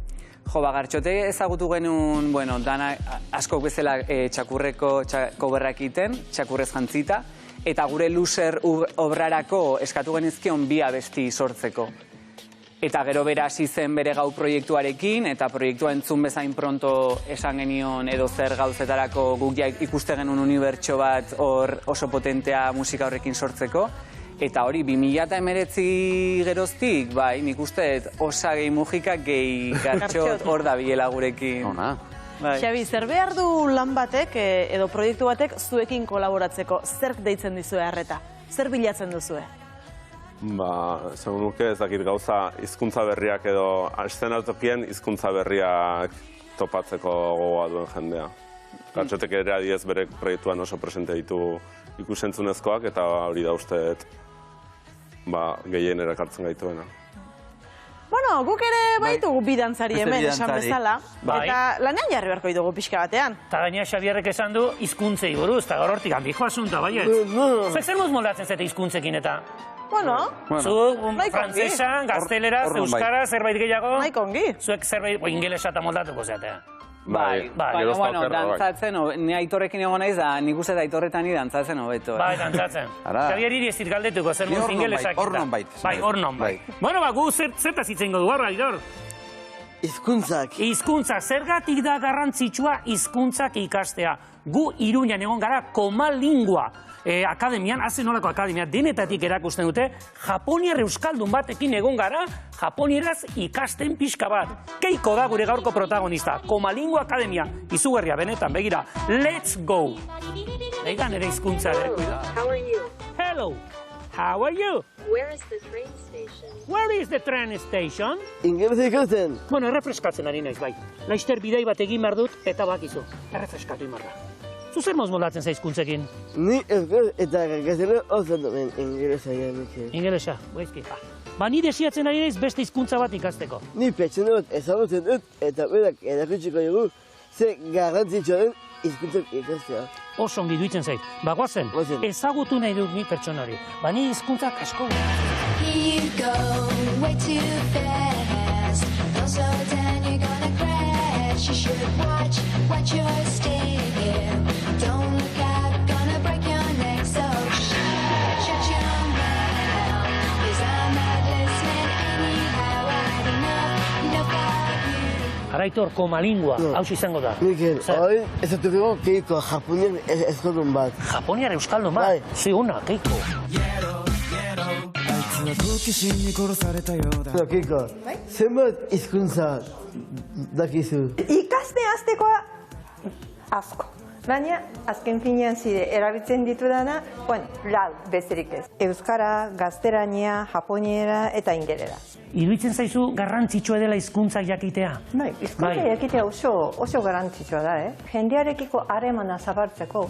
Jo, Gartxote ezagutu genuen, bueno, dana askok bezala txakurreko koberrak iten, txakurrez jantzita, eta gure luzer obrarako eskatu genizkion bi abesti sortzeko. Eta gero bera hasi zen bere gau proiektuarekin, eta proiektua entzun bezain pronto esan genion edo zer gauzetarako guk ikuste genuen unibertso bat hor oso potentea musika horrekin sortzeko. Eta hori, 2019 geroztik, bai, nik uste osa gehi mugika gehi Gartxot hor da biela gurekin. Xabi, zer behar du lan batek edo proiektu batek zuekin kolaboratzeko? Zerk deitzen dizue harreta? Zer bilatzen duzue? Segun nuke ez dakit gauza hizkuntza berriak edo eszenatokien hizkuntza berriak topatzeko gogoa duen jendea. Gartxotek ere adiez bere proiektuan oso presente ditu ikusentzunezkoak eta hori da usteet gehien erakartzen gaituena. Bueno, guk ere baitugu bi dantzari hemen, esan bezala. Eta lanean jarri beharko ditugu pixka batean. Eta gaina Xabierrek esan du hizkuntzei buruz, eta gaur hortik handijo asunta, baiet. Zuek zer moldatzen zete hizkuntzekin eta? Bueno, zu frantzesan, gazteleraz, euskaraz, zerbait gehiago? Naiko ongi. Zuek zerbait ingelesa eta moldatuko zeatea. Bai, baina, dantzatzen, ni Aitorrekin egon naiz da, nik uste Aitorretan ni dantzatzen hobeto. Bai, dantzatzen. Xabieri ez dit galdetuko, zer muz ingelesak. Hor non bait. Bai, hor non bait. Bueno, gu zertaz itzengo du, Aitor? Hizkuntzak. Hizkuntzak, zergatik da garrantzitsua hizkuntzak ikastea. Gu Iruñan egon gara Komalingua akademian, hazen nolako akademia, denetatik erakusten dute, japoniar euskaldun batekin egon gara, japonieraz ikasten pixka bat. Keiko da gure gaurko protagonista, Komalingua akademia, izugarria, benetan, begira, let's go! Egan ere hizkuntzare. How are you? Hello, how are you? Where is the train station? Where is the train station? Ingelesa ikasten. Bueno, errefreskatzen ari naiz, bai. Laizter bidai bat egin behar dut, eta bakizu. Errefreskatu imarra. Zuzer mozmolatzen zaizkuntzekin? Ni euskal eta gaztela oso duen ingelesa janik. Ingelesa, goizki. Ni desiatzen ari naiz beste hizkuntza bat ikasteko. Ni pertsona bat ezagutzen dut eta berak erakutsiko dugu ze garrantzitsua den hizkuntzak ikastea. Oso ongi duitzen zait. Goazen, ezagutu nahi dut ni pertsona hori. Ni hizkuntzak asko. You go way too fast. Don't slow down, you're gonna crash. You should watch your step. Don't look out, gonna break your neck. So shut your mouth, 'cause I'm not listening anyhow. I had enough of you. Araitor, Komalingua, hau izango da. Mikel, hori ezatuko Keiko japoniar euskaldun bat. Japoniar euskaldun bat? Ziuna, Keiko. Keiko, zenbat hizkuntza dakizu? Ikaste aztekoa asko. Baina, azken finean zide, erabiltzen ditudana, lau besterik ez. Euskara, gazterania, japoniera eta ingelera. Iruditzen zaizu garrantzitsua dela hizkuntzak jakitea? Bai, hizkuntza jakitea oso garrantzitsua da, jendearekiko harremana zabaltzeko.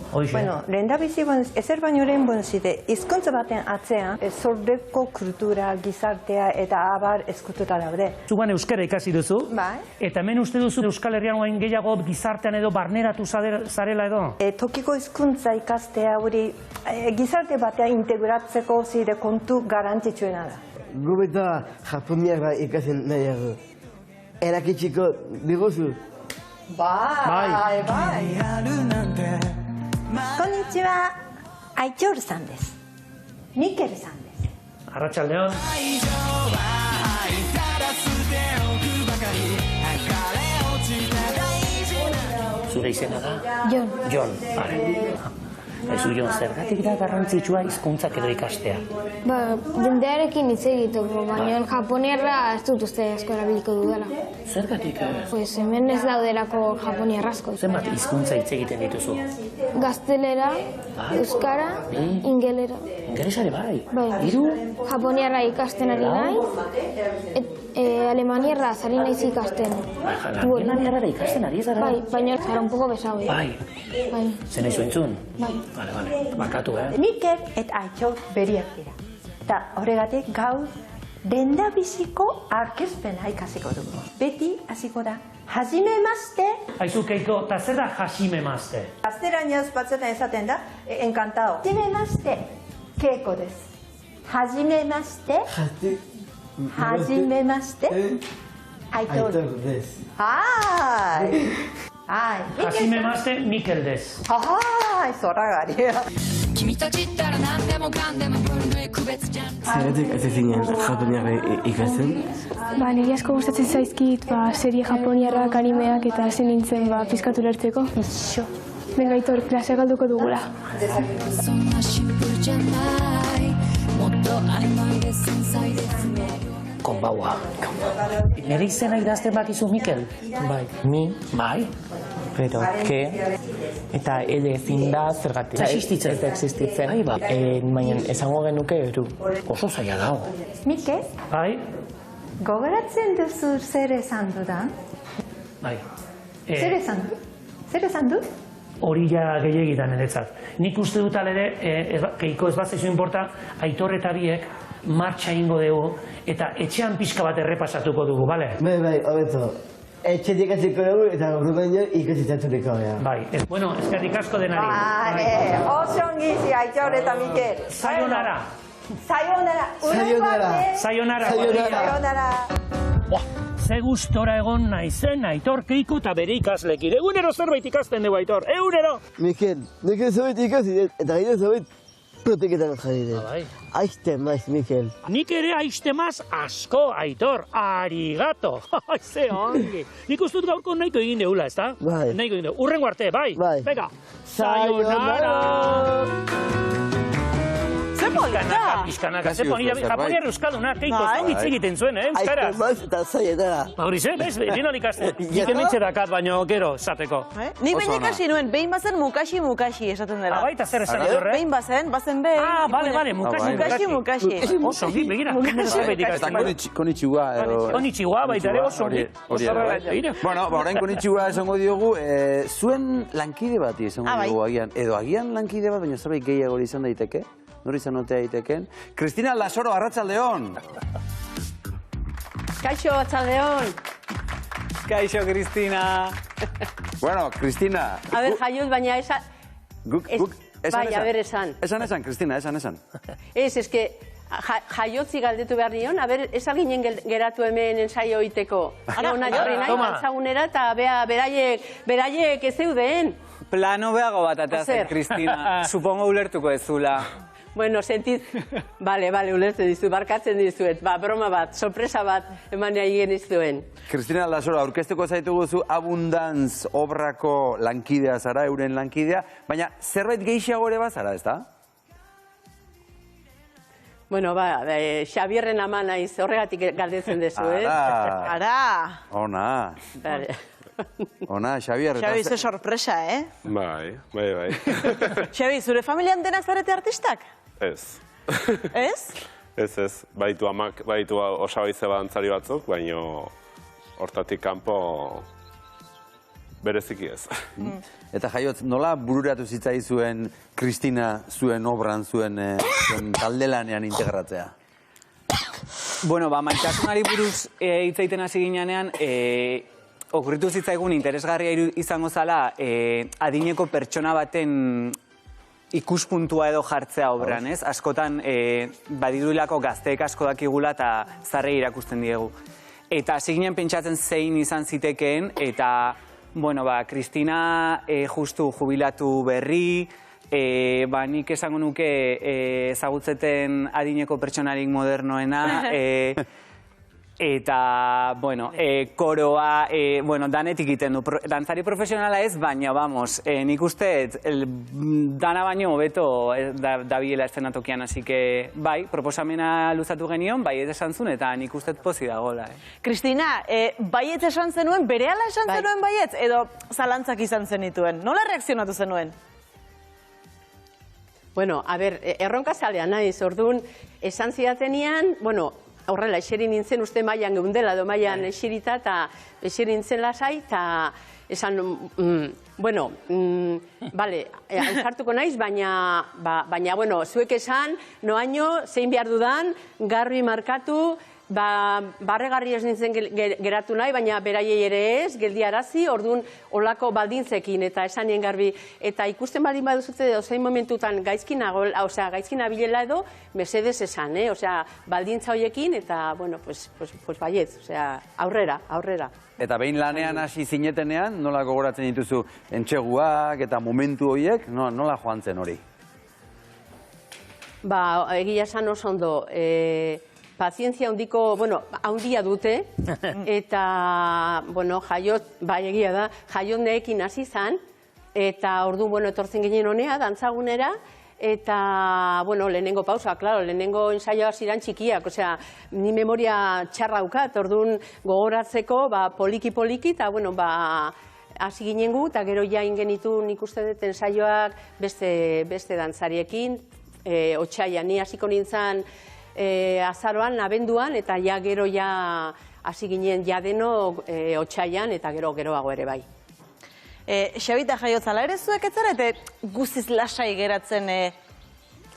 Lehendabizi ezer baino lehen zide, hizkuntza baten atzean, sorbeko kultura, gizartea eta abar eskututa daude. Zugan euskara ikasi duzu? Bai. Eta hemen uste duzu Euskal Herrian oain gehiago gizartean edo barneratu zarela edo? Tokiko hizkuntza ikastea hori gizarte batean integratzeko zire kontu garrantzitsuena da. Gubeta japoniara ikasen nahiago. Erakitsiko diguzu? Bai. Konnichiwa, Aitor Sandez. Mikel Sandez. Arratsaldeon. Zure izena da? Jon. Jon, Ezu Jon, zergatik da garrantzitsua hizkuntzak edo ikastea? Ba, jendearekin hitz egiteko, baina japoniarra ez dut uste asko erabiliko dudala. Zergatik? Pues hemen ez daudelako japoniarra asko. Zenbat hizkuntza hitz egiten dituzu? Gaztelera, euskara, ingelera. Ingelesare bai? Bai. Hiru? Japoniarra ikasten ari naiz, alemaniarra zari naiz ikasten. Alemaniarra ikasten ari zara? Bai, baina zara un poco besau, Bai. Bai. Zen aizu entzun? Bai. Bale, bakatu, Mikel eta Aitxor beriak dira. Eta horregatik gaur dendabiziko aurkezpena ikasiko dugu. Beti hasiko da. Hajime emazte. Aizu, Keiko, eta zer da hajime emazte? Gaztelaniaz batzetan esaten da, encantado. Hajime emazte, keiko des. Hajime emazte. Hajime emazte. Aitor des. Ai! Ai, Hajime emazte, Mikel des. Ai, zorragaria. Zeratik ez ezinen japoniarra ikasten? Ba, niri asko gustatzen zaizkit, serie japoniarrak, animeak eta zen nintzen pizkatu lertzeko. Ixo. Benga, Aitor, klasea galduko dugula. Konbaua. Nire izena idazten bakizu, Mikel? Bai, ni. Bai? Pero, ke, eta ele ezin da zergatik. Existitzen. Ez da existitzen. Baina esango genuke eru. Oso zaila dago. Mikel, Bai? gogoratzen duzu zer esan dudan? Bai. Zer esan du? Zer esan du? Hori ja gehiagitan niretzat. Nik uste dut alere, Keiko ez batzaizu inporta, Aitor eta biek martxa ingo dugu eta etxean pixka bat errepasatuko dugu, bale? Bai, hobeto. Etxetik hasiko dugu eta gaurkoan ikasitzatuko gara. Bai, bueno, eskerrik asko denari. Vale, oso ongizi, Aitor eta Mikel. Sayonara. Sayonara. Sayonara. Sayonara. Sayonara. Ze gustora egon naizen Aitor, Keiko eta bere ikaslekin. Egunero zerbait ikasten dugu, Aitor, egunero! Mikel, nik zerbait ikasi eta gire zerbait proteketan jarri dut. Bai. Aizte maiz, Mikel. Nik ere aiztemaz asko, Aitor, arigato. Ze ongi. Nik uste dut gaurko nahiko egin deula, ezta? Bai. Nahiko egin deula. Urrengo arte, bai? Bai. Venga. Sayonara! Ze polita! Pizkanaka, ze polita. Japoniar euskalduna, Keiko, hitz egiten zuen, euskaraz? Aizte maiz eta sayonara. Hori ze, bez, nien ikasten. Nik emitxe dakat, baino gero, esateko. Nik baina ikasi nuen, behin bazen mukashi esaten dela. Baita zer esan edorre? Behin bazen behin. Ah, bale, mukashi. Oso, begira. Eta konnichiwa edo... Konnichiwa, baita ere oso. Bueno, orain konnichiwa esango diogu, zuen lankide bati esango diogu agian. Edo agian lankide bat, baina zerbait gehiago izan daiteke. Nori izan otea daiteken. Cristina Lasoro, arratsaldeon. Kaixo, arratsaldeon. Kaixo, Cristina. Bueno, Cristina. A ber, jaiot, baina esa... Bai, a ber, esan. Esan, Cristina, esan. Ez que jaiotzi galdetu behar nion, a ber, ez ginen geratu hemen ensaio iteko. Ona jorri nahi, altzagunera, eta beraiek ez zeuden. Plano behago bat ateazen, Cristina. Supongo ulertuko ez zula. Bueno, sentiz... Bale, ulertzen dizu, barkatzen dizuet. Broma bat, sorpresa bat eman nahi genizuen. Cristina Lasoro, aurkezteko zaitugu zu Abundance obrako lankidea zara, euren lankidea, baina zerbait gehiago ere bazara, ez da? Bueno, Xabierren ama naiz, horregatik galdetzen dezu, eh? Ara! Ona. Bale. Ona, Xabier. Xabi, ze sorpresa, eh? Bai. Xabi, zure familian dena zarete artistak? Ez. Ez? Ez. Baitu amak, baitu osabaitze badantzari batzuk, baino hortatik kanpo bereziki ez. Eta jaiotz, nola bururatu zitzaizuen Cristina zuen obran, zuen taldelanean integratzea? Bueno, maitasunari buruz hitz egiten hasi ginean, okurritu zitzaigun interesgarria izango zala adineko pertsona baten ikuspuntua edo jartzea obran, ez? Askotan badiruilako gazteek asko dakigula eta zarrei irakusten diegu. Eta hasi ginen pentsatzen zein izan zitekeen, eta, bueno, Cristina justu jubilatu berri, nik esango nuke ezagutzeten adineko pertsonarik modernoena, Eta, bueno, koroa, bueno, danetik egiten du. Dantzari profesionala ez, baina, vamos, nik uste, dana baino hobeto dabilela eszenatokian, así que, bai, proposamena luzatu genion, bai ez esan zuen, eta nik uste pozi dagoela. Kristina, baietz esan zenuen, berehala esan zenuen baietz, edo zalantzak izan zenituen? Nola reakzionatu zenuen? Bueno, a ber, erronka zalea naiz, orduan, esan zidatenean, bueno, horrela, eseri nintzen uste mailan geundela, edo mailan eserita, eta eseri nintzen lasai, eta esan, bueno, bale, ausartuko naiz, baina, bueno, zuek esan, noaino, zein behar dudan, garbi markatu, barregarri ez nintzen geratu nahi, baina beraiei ere ez, geldiarazi, orduan olako baldintzekin, eta esan nien garbi, eta ikusten baldin baduzute, ozein momentutan gaizkina bilela edo, mesedez esan, osea, baldintza horiekin, eta, bueno, pues baietz, osea, aurrera. Eta behin lanean hasi zinetenean, nola gogoratzen dituzu entxeguak eta momentu horiek, nola joan zen hori? Egia esan oso ondo, pazientzia handiko, bueno, handia dute, eta, bueno, egia da, jaiot neekin hasi zan, eta ordu, bueno, etortzen ginen honea, dantzagunera, eta, bueno, lehenengo pausa, klaro, lehenengo ensaioa ziren txikiak, osea, ni memoria txarra daukat, orduan gogoratzeko, poliki-poliki, eta, bueno, hasi ginen gu, eta gero jain genitu nik uste dut ensaioak beste dantzariekin, otsaian, ni hasiko nintzen, azaroan, abenduan, eta ja gero hasi ginen jadeno otsaian, eta geroago ere bai. Xabita Jaiotzala ere zuek etzarete guziz lasai geratzen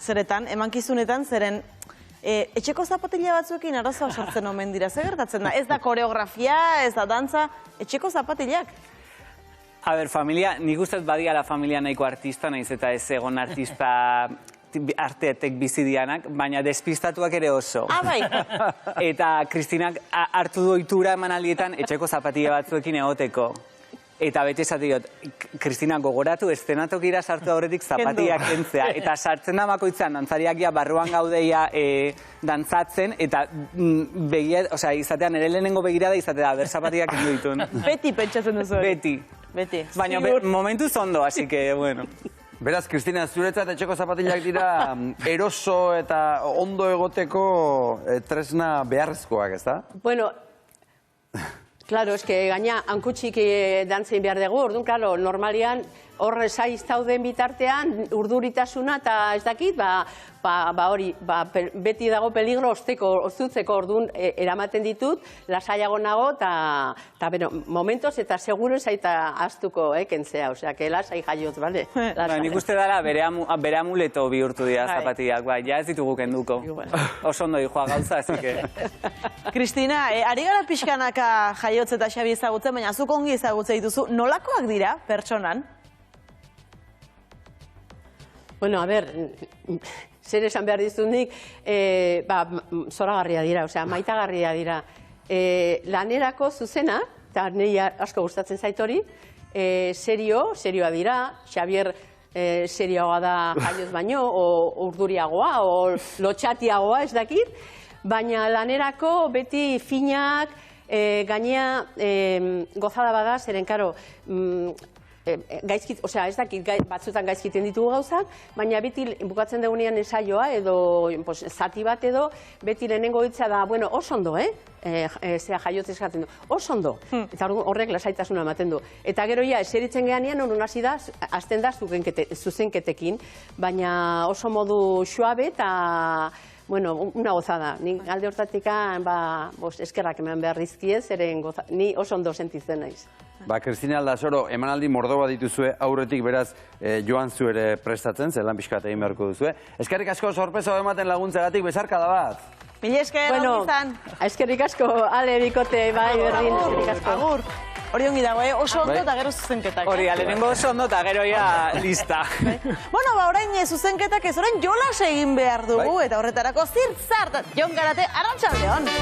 zeretan, emankizunetan, zeren etxeko zapatila batzuekin arazoa sortzen omen dira, zer gertatzen da? Ez da koreografia, ez da dantza, etxeko zapatilak? A ber, familia, nik uste badia la familia nahiko artista, nahiz eta ez egon artista arteetek bizidianak, baina despistatuak ere oso. Bai. Eta Kristinak hartu du ohitura emanaldietan etxeko zapatila batzuekin egoteko. Eta beti esate diot, Kristina gogoratu eszenatokira sartu aurretik zapatiak kentzea. Eta sartzen da bakoitzean, dantzariak barruan gaudeia dantzatzen, eta izatean ere lehenengo begirada izatea, ber zapatiak kendu ditun. Beti pentsatzen duzu. Beti. Baina momentu zondo, así que, bueno. Beraz, Kristina, zuretzat etxeko zapatilak dira eroso eta ondo egoteko tresna beharrezkoak, ez da? Bueno, claro, eske gaina hankutxik dantzen behar dugu, orduan, claro, normalian horre saiz dauden bitartean urduritasuna eta ez dakit, hori, beti dago peligro oztutzeko, orduan eramaten ditut, lasaiago nago, eta momentoz eta seguro zaita astuko kentzea, osea, que lasai jaiotz, bale? Nik uste dara bere amuleto bihurtu dira zapatiak, ja ez ditugu kenduko. Oso ondo dihoa gauza, así que... Kristina, ari gara pixkanaka Jaiotz eta Xabi ezagutzen, baina zuk ongi ezagutzen dituzu, nolakoak dira pertsonan? Bueno, a ber, zer esan behar dizut nik, zoragarria dira, osea, maitagarria dira. Lanerako zuzena, eta nahi asko gustatzen zait hori, serioa dira, Xabier serioa da Jaiotz baino, o urduriagoa, o lotxatiagoa, ez dakit, baina lanerako beti finak, gainea gozada bada, zeren, karo, gaizkit, osea, ez dakit, batzutan gaizkiten ditugu gauzak, baina beti bukatzen dugunean ensaioa edo zati bat edo, beti lehenengo hitza da, bueno, oso ondo, zera Jaiotz eskatzen du, oso ondo, eta horrek lasaitasuna ematen du. Eta gero ja, eseritzen gehanean, hori hasi da, azten da zuzenketekin, baina oso modu suabe eta, bueno, una gozada. Ni alde hortatik eskerrak eman behar dizkiez, ni oso ondo sentitzen naiz. Kristina Aldasoro, emanaldi mordo bat dituzue aurretik beraz joan zu ere prestatzen, zelan pixkat egin beharko duzue. Eskerrik asko sorpresa ematen laguntzagatik, bezarka da bat. Mila esker, hori izan. Eskerrik asko, ale bikote, bai, berdin, eskerrik asko. Agur, hori ongi dago, oso ondo eta gero zuzenketak. Hori, lehenengo oso ondo eta gero ja lista. Bueno, orain zuzenketak ez, orain jolas egin behar dugu, eta horretarako zirtzart, Jon Garate, Arratsaldeon.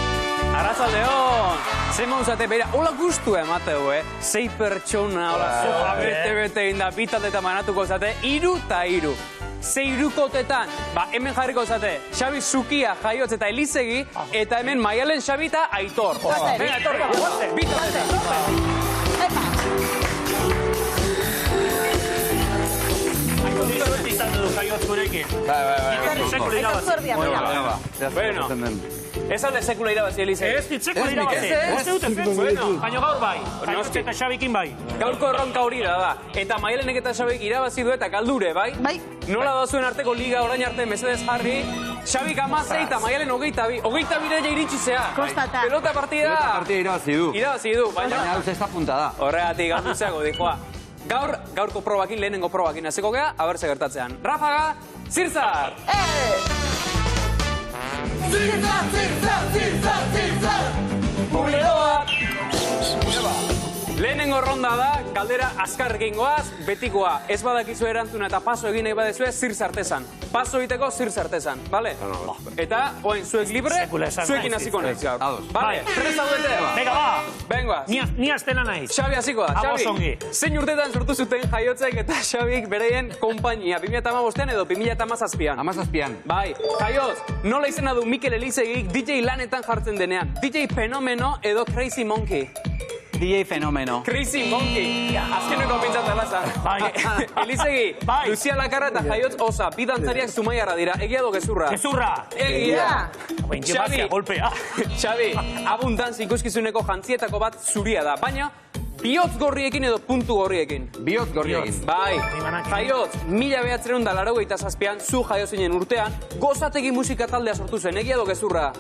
Arratsaldeon! Zein mauzate, beira, hola guztu emateu, Sei pertsona, hola zoa, bete inda, bitalde eta manatuko zate, 3 eta 3. zeirukotetan, hemen jarriko zate, Xabi Zukia, Jaiotz eta Elizegi, eta hemen Maialen, Xabi eta Aitor. Venga, etorri, bitotetan. Izan du Jaiotz gurekin. Bueno, ez alde sekula irabazi, Elizegi. Ez dit sekula irabazi. Uste dut ez. Baina gaur bai. Jaiotz eta Xabikin bai. Gaurko erronka hori da. Eta Maialenek eta Xabik irabazi du eta galdure, bai? Bai. Nola da zuen arteko liga orain arte mesedez jarri, Xabik 16 eta Maialen 22. 22 ja iritsi zea. Kostata. Pelota partida irabazi du. Irabazi du, baina hau zesta punta da. Horregatik galduzeako dijoa. Gaurko probakin, lehenengo probakin hasiko gea, aber ze gertatzean. Rafaga, Zirzar! Zirzar! Publikoa! Lehenengo ronda da, galdera azkarrekin goaz, betikoa. Ez badakizu erantzuna eta paso egin nahi badezue, Zirzartezan. Paso egiteko Zirzartezan, bale? Eta, oen, zuek libre, zuekin hasiko nahiz gaur. Bale, tres zaudete? Venga, ba! Bengoaz. Ni aztena nahiz. Xabi hasiko da, Xabi. Zein urtetan sortu zuten Jaiotzek eta Xabik bereien konpainia? 2015 edo 2017an? 17an. Bai, Jaiotz, nola izena du Mikel Elizegik DJ lanetan jartzen denean? DJ Fenomeno edo Crazy Monkey? DJ Fenomeno. Crazy Monkey. Azkeneko pintzat alazan. Elizegi, Lucia Lakarra eta Jaiotz Osa, bi dantzariak Zumaiarra dira. Egia do gezurra? Gezurra! Egia! Xabi, abundantz ikuskizuneko jantzietako bat zuria da, baina bihotz gorriekin edo puntu gorriekin. Bihotz gorriekin. Bai, Jaiotz, 1987an zu jaio zinen urtean, gozategi musika taldea sortu zen. Egia do gezurra?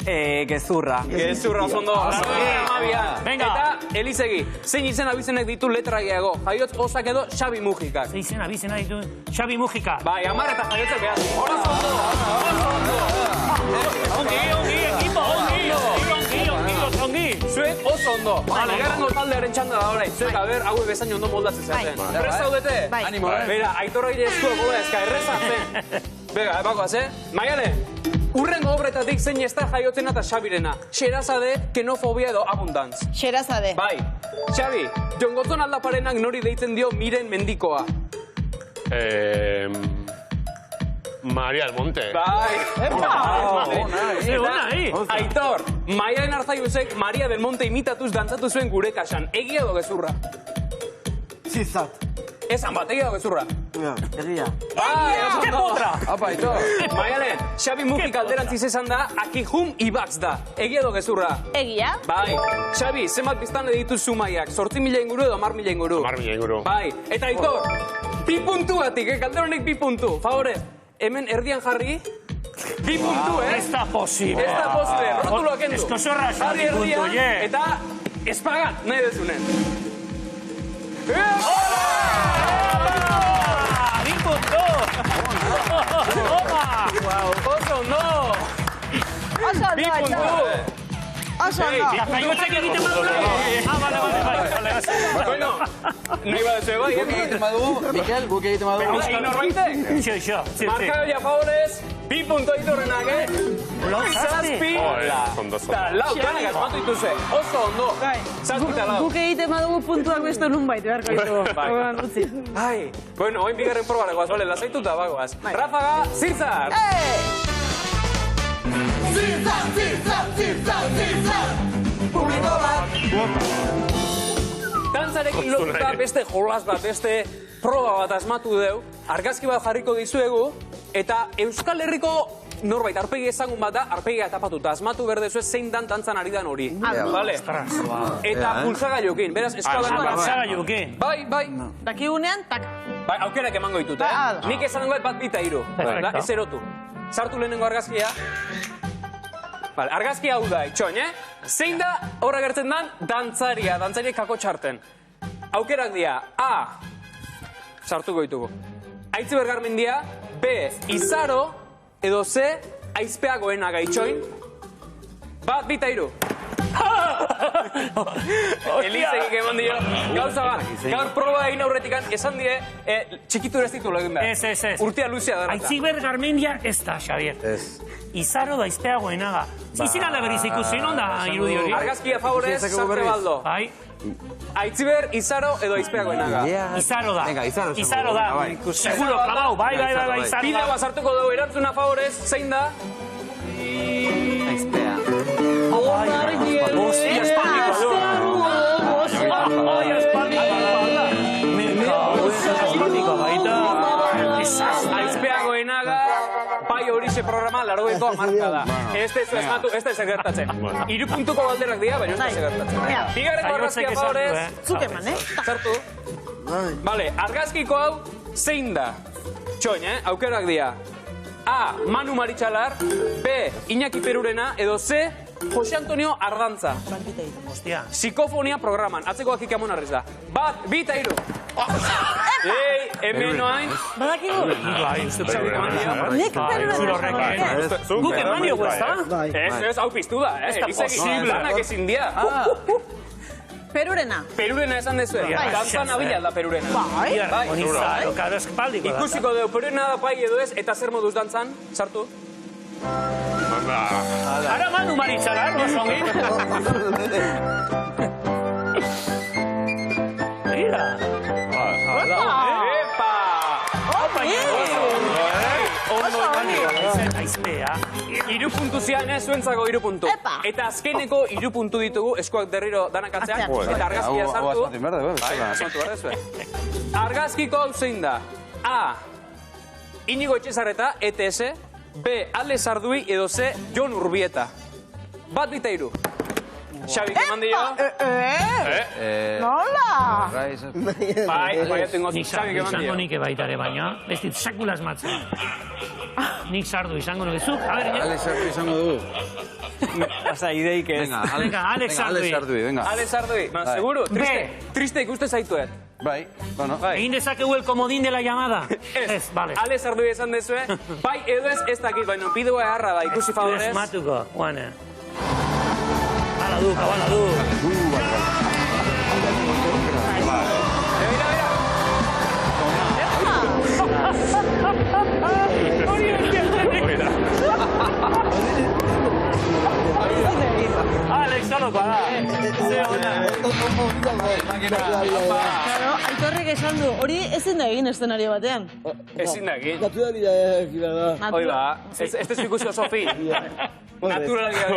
Gezurra. Gezurra, oso ondo. Venga. Eta, Elizegi, zein izen abizenek ditu letra gehiago? Jaiotz Osak edo Xabi Mujikak? Zein izen abizenak ditu Xabi Mujikak? Bai, 10 eta Jaiotzek behar. Oso ondo! Ongi! Zuek oso ondo. Bigarrengo taldearen txanda da orain. Zuek, hauek bezain ondo moldatzen zaten. Prest zaudete? Animo, Bera, Aitorra ire eskuak gola ezka, errezatzen. Bega, bakoaz, Maiale? Urrengo obretatik zein ez da Jaiotzena eta Xabirena. Xerazade, kenofobia edo abundantz. Xerazade. Bai. Xabi, Jongotzon aldaparenak nori deitzen dio Miren Mendikoa? Maria del Monte. Bai. Aitor, Maialen Arzaiuzek Maria del Monte imitatuz dantzatu zuen gure kasan. Egia do gezurra? Zirzat. Esan bat, egia do gezurra? Egia. Bai, oso ondo. Apa, Aitor. Maialen, Xabi Mujik alderantziz esan da, Akijum Ibax da. Egia do gezurra? Egia. Bai. Xabi, zenbat biztanle ditu Zumaiak? 8.000 inguru edo 10.000 inguru? 10.000 inguru. Bai. Eta Aitor, 2 puntuatik, kalderonek 2 puntu. Favore, hemen erdian jarri, 2 puntu, Ez da posible. Ez da posible, rotuloak endu. Ez kosorra Jarri erdian, eta espagat nahi dezunen. Oso ondo! Oso ondo, Oso ondo. Jaiotzek egiten badula? Bale. Bueno, nahi badezue bai, Guk egiten badugu, Mikel, guk egiten badugu. Norbaitek? Xo. Markadoia favorez, 2 punto Aitorrenak, Zazpi. Eta lau, denek asmatu dituzue. Oso ondo. Zazpi eta lau. Guk egiten badugu puntuak beste nunbait, beharko ditu. Bai. Bueno, oin bigarren probarekoaz, bale, lasaituta bagoaz. Rafaga, Zirzar. Zirzar! Publiko bat! Dantzarekin lotuta beste jolas bat, beste proba bat asmatu deu, argazki bat jarriko dizuegu, eta Euskal Herriko norbait arpegi ezagun bat da, arpegia etapatuta. Asmatu berdezue zein dantzan ari dan hori. Vale? Eta pulsagailukin, beraz, eskuadan pulsagailukin. Bai. Dakigunean, tak. Bai, aukerak emango ditut, Nik esan goet bat bita iru. Ez erotu. Sartu lehenengo argazkia. Vale, argazkia hau da, itxoin, Zein da horra gertzen dan dantzaria, dantzariek kako txarten. Aukerak dira, A, sartuko ditugu. Aitziber Garmendia, B, Izaro, edo C, Aizpeagoena gaitxoin. Bat, bita iru. Elizegik eman dio, gauza bat, gaur proba egin aurretikan, esan die, txikitur ez ditu legin behar. Ez. Urtia luzea dara. Aitziber Garmendia ez da, Xavier. Ez. Izaro da Aizpeagoenaga. Zizira da berriz ikusi, non da irudi hori? Argazkia favorez, Sante Baldo. Bai. Aitziber, Izaro edo Aizpeako enaga. Izaro da. Venga, Izaro. Izaro da. Seguro, klabau, bai, Izaro da. Pila bazartuko dugu erantzuna favorez, zein da? Aizpea. Hostia, espaldiko baita. Aizpeago enaga, bai horixe programa, 80 da. Ez da gertatzen. 3 puntuko galderak dira, baina ez da gertatzen. Bigarreko argazkia favorez. Zuk eman, Zartu. Vale, argazkiko hau zein da? Txoin, aukerak dira. A. Manu Maritxalar, B. Iñaki Perurena, edo C. Jose Antonio Ardantza. Hostia. Psikofonia programan, atzekoak ikamun arriz da. 1, 2 eta 3. Ei, hemen noain. Badakigu? Bai, uste Nik Perurena. Guk eman diogu ez da? Ez, hau piztu da, Ez da posible. Zanak ezin dia. Perurena. Perurena esan dezu. Dantzan abila da Perurena. Bai. Ikusiko dugu, Perurena da pai edo ez, eta zer moduz dantzan, sartu? Ara Manu Maritxalar, no songi? Mira. Epa! Aizpea. 3 puntu zian, zuentzako 3 puntu. Eta azkeneko 3 puntu ditugu, eskuak derriro danakatzean, eta argazkia sartu. Asmatu behar dezu. Argazkiko hau zein da? A. Inigo Etxezarreta, ETS. B. Ale Sardui edo C. Jon Urbieta. 1, 2 eta 3. Xabi, keman dio? Nola? Bai, tengo Xabi, keman dio? Izango nik baitare baina, ez dit sakula esmatzen. Nik sardu izango nuke. Zuk, a ver... Ale Sardui izango dugu. Osa, ideik ez. Venga, Alex Sardui. Ale Sardui, seguro? Triste ikuste zaituet. Bai, bueno. Egin dezakegu el comodín de la llamada. Ez, vale. Ale Sardui esan dezue, bai edo ez dakit, baina bidua eharra da, ikusi favorez. Esmatuko, guane. Bala du. Alex, solo para. Aitorrek esan du, hori ezin da egin eszenario batean. Ezin da egin. Naturalidad. Hoi ba, ez tezu ikusi oso fin. Naturalidad.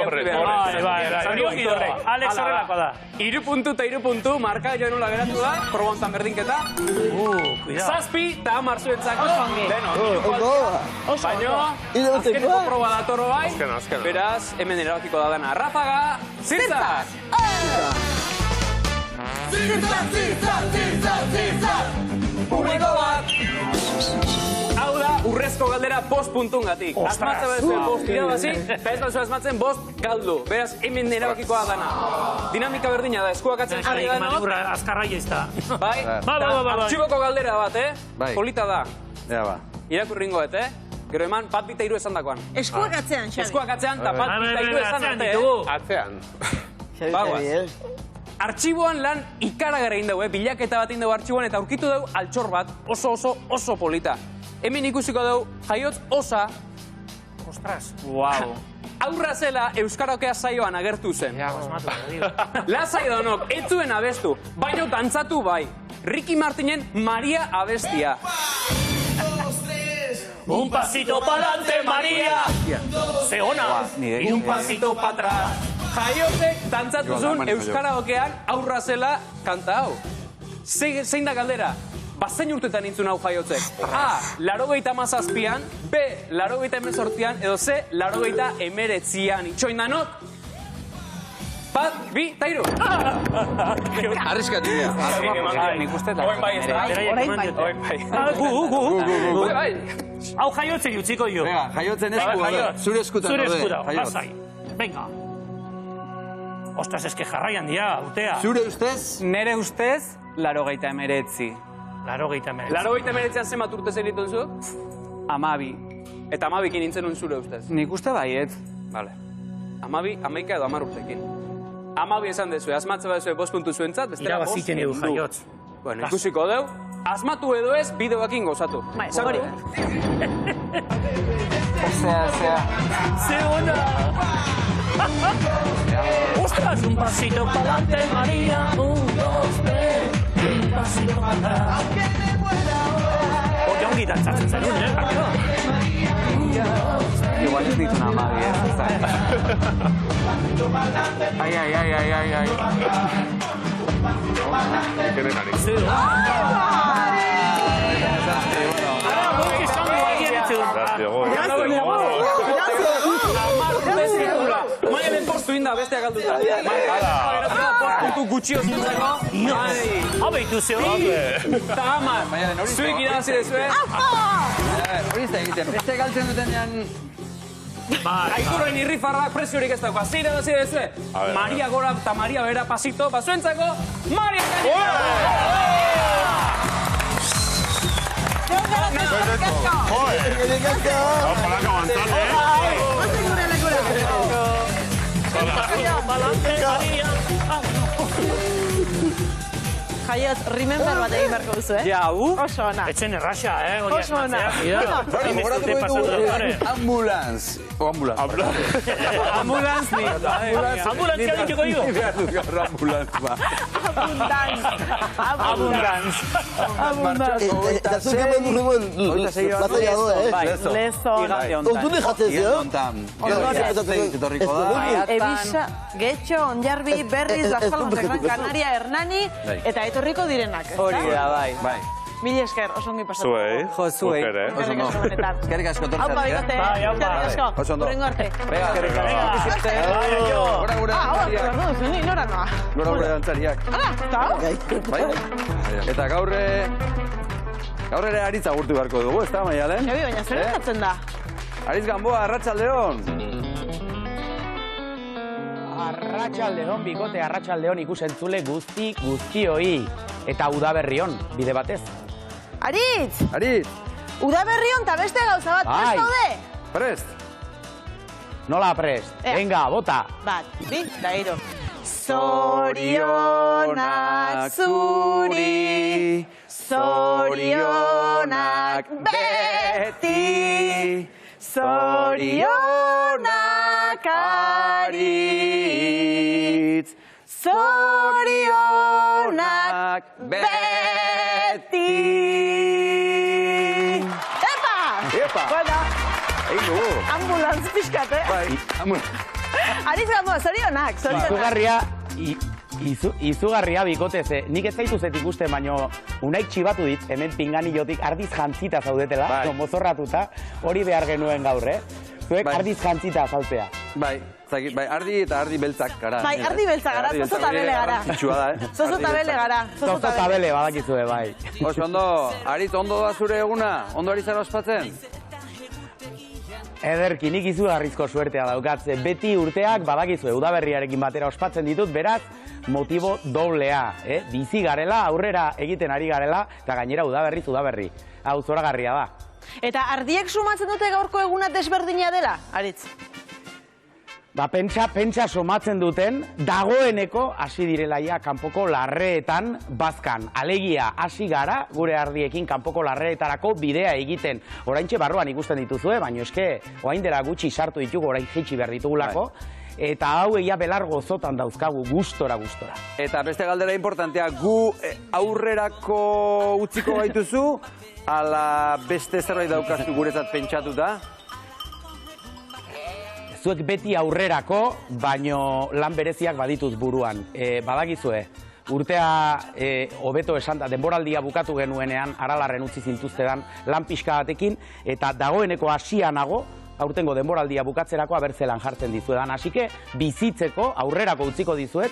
Alex horrelako da. 3 puntu eta 3 puntu, marka joan nola geratu da, probontzan berdinketa. Cuidado. 7 eta 10 zuentzako. Baina, azkeneko proba datoro bai. Beraz, hemen erabakiko da dana. Ráfaga, zirtzak! Publiko bat! Hau da, urrezko galdera 5 puntungatik. Asmatza bezuen 5 irabazi, eta ez batzua asmatzen 5 galdu. Beraz, hemen erabakikoa dana. Dinamika berdina da, eskuak atzen jarri da, no? Manibura, azkarraia ez da. Bai? Artxiboko galdera bat, Polita da. Irakurringo, Gero eman, 1, 2 eta 3 esan dakoan. Eskuak atzean, Xabi. Eskuak atzean, eta 1, 2 eta 3 esan arte, Atzean. Bagoaz. Artxiboan lan ikaragarra egin dugu, bilaketa bat egin dugu artxiboan, eta aurkitu dugu altxor bat, oso polita. Hemen ikusiko dugu, jaiotz osa. Ostras. Wow. Aurra zela Euskarokea saioan agertu zen. Lasai donok, ez zuen abestu, baina dantzatu bai. Ricky Martinen Maria abestia. Un pasito pa'lante, Maria. Ze ona. Y un pasito pa' atrás. Jaiotek dantzatu zuen Euskaraokean aurra zela kanta hau. Zein da galdera? Zein urtetan nintzun hau jaiotzek? A. 97an, B. 98an, edo C. 99an. Itxoin danok? 1, 2 eta 3. Arriskatu dira. Nik uste da. Oen bai ez da. Oen bai. Gu. Hau jaiotzen utziko jo. Venga, jaiotzen esku. Zure eskutan. Zure eskuta, lasai. Venga. Ostras, eske jarraian dia, urtea. Zure ustez? Nere ustez, 89. 89. 89an zenbat urte zen ditun zu? 12. Eta 12ekin nintzen un zure ustez? Nik uste baiet. Vale. 12, 11 edo 10 urtekin. 12 esan dezu, asmatze bat zuen 5 puntu zuentzat, bestera 5 Irabaziten edu jaiotz. Bueno, ikusiko deu, asmatu edo ez, bideoakin gozatu. Hori. Zea. Ze ona! Ostras, un pasito pa'lante, María, 1, 2, 3, un pasito pa'lante. Oye, ongi dantzatzen zenuen, Akero? Igual ez ditu Amabi, ez da. Ai. Maialen postu inda, besteak galduta. Puntu gutxio zuzeko. Habeitu zeo. Eta hamar. Zuik irabazi dezue. Hori ez da egiten, beste galtzen dutenean... Aiturren irrifarrak presiorik ez dauka. Zein irabazi dezue. Maria gora eta Maria bera pasito. Bazuentzako, Maria Jaiot, remember bat egin beharko duzu, Ja, Oso ona. Etzen erraxa, Oso ona. Ambulantz. Ambulantz ni. Ambulantzia dituko digo. Ambulantz, ba. Abundantz. Eta zuk hemen durumon, lazaia doa, Lezon. Orduan jatzen Ebisa, Getxo, Onjarbi, Berriz, Azpalontzek, Kanaria, Hernani, eta etorriko direnak. Hori da, bai. Mila esker, oso ongi pasatu. Zuei. Jo, zuei. Eskerrik asko tortzen. Haupa, bigote. Eskerrik asko. Oso ondo. Urrengo arte. Eskerrik asko. Gora Nora noa. Gora dantzariak. Bai. Eta gaur ere aritz agurtu beharko dugu, ez da, Maialen? Xabi, baina zer gertatzen da? Aritz Gamboa, Arratsaldeon. Arratsaldeon, bikote, arratsaldeon ikusentzule guztioi. Eta udaberrion, bide batez. Aritz! Aritz! Udaberrion eta beste gauza bat, prest daude? Prest. Nola prest? Venga, bota. Bat, bi, da hiru. Zorionak zuri, zorionak beti, zorionak Aritz, zorionak beti. Epa! Bueno, ambulantz pixkat, Bai, Aritz Gamboa, zorionak. Izugarria bikotez, nik ez zaituzet ikusten, baino unaik txibatu dit, hemen pinganillotik ardiz jantzita zaudetela, mozorratuta, hori behar genuen gaur, Zuek ardiz jantzita zautzea. Bai, ardi eta ardi beltzak gara. Bai, ardi beltzak gara, zozo eta bele gara. Zozo eta bele gara. Zozo eta bele badakizue, bai. Oso ondo, Aritz, ondo da zure eguna? Ondo ari zara ospatzen? Ederki, nik izugarrizko suertea daukatze. Beti urteak badakizue, udaberriarekin batera ospatzen ditut, beraz, motibo doblea. Bizi garela, aurrera egiten ari garela, eta gainera udaberri. Hau zoragarria da. Eta ardiek sumatzen dute gaurko eguna desberdina dela, Aritz? Ba, pentsa somatzen duten, dagoeneko hasi direlaia kanpoko larreetan bazkan. Alegia, hasi gara gure ardiekin kanpoko larreetarako bidea egiten. Oraintxe barruan ikusten dituzue, baina eske, orain dela gutxi sartu ditugu, orain jaitsi behar ditugulako. Eta hau egia belar gozotan dauzkagu, gustora. Eta beste galdera importantea, gu aurrerako utziko gaituzu, ala beste zerbait daukazu guretzat pentsatuta? Zuek beti aurrerako, baino lan bereziak badituz buruan. Badakizue, urtea hobeto esan da, denboraldia bukatu genuenean, Aralarren utzi zintuztedan lan pixka batekin, eta dagoeneko hasia nago, aurtengo denboraldia bukatzerako abertzelan jartzen dizuedan. Hasike, bizitzeko aurrerako utziko dizuet,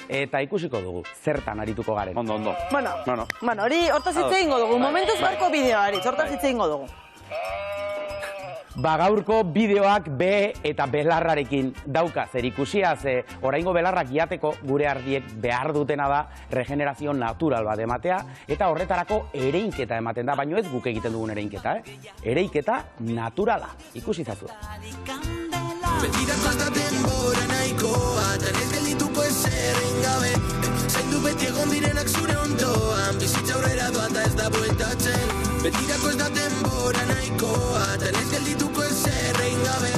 eta ikusiko dugu, zertan arituko garen. Ondo. Bueno, hori hortaz hitz egingo dugu. Momentuz barko bideoa, Aritz, hortaz hitz egingo dugu. Ba, gaurko bideoak B eta belarrarekin dauka zer ikusia, ze oraingo belarrak jateko gure ardiek behar dutena da regenerazio natural bat ematea, eta horretarako ereinketa ematen da, baino ez guk egiten dugun ereinketa, ereiketa naturala, ikusi zazu. Betirako hasta denbora nahikoa, tanez geldituko ezerren gabe, zaindu beti egon direnak zure ondoan, bizitza aurrera doa eta ez da bueltatzen. Betirako ez da denbora nahikoa, tanez geldituko ezerren gabe,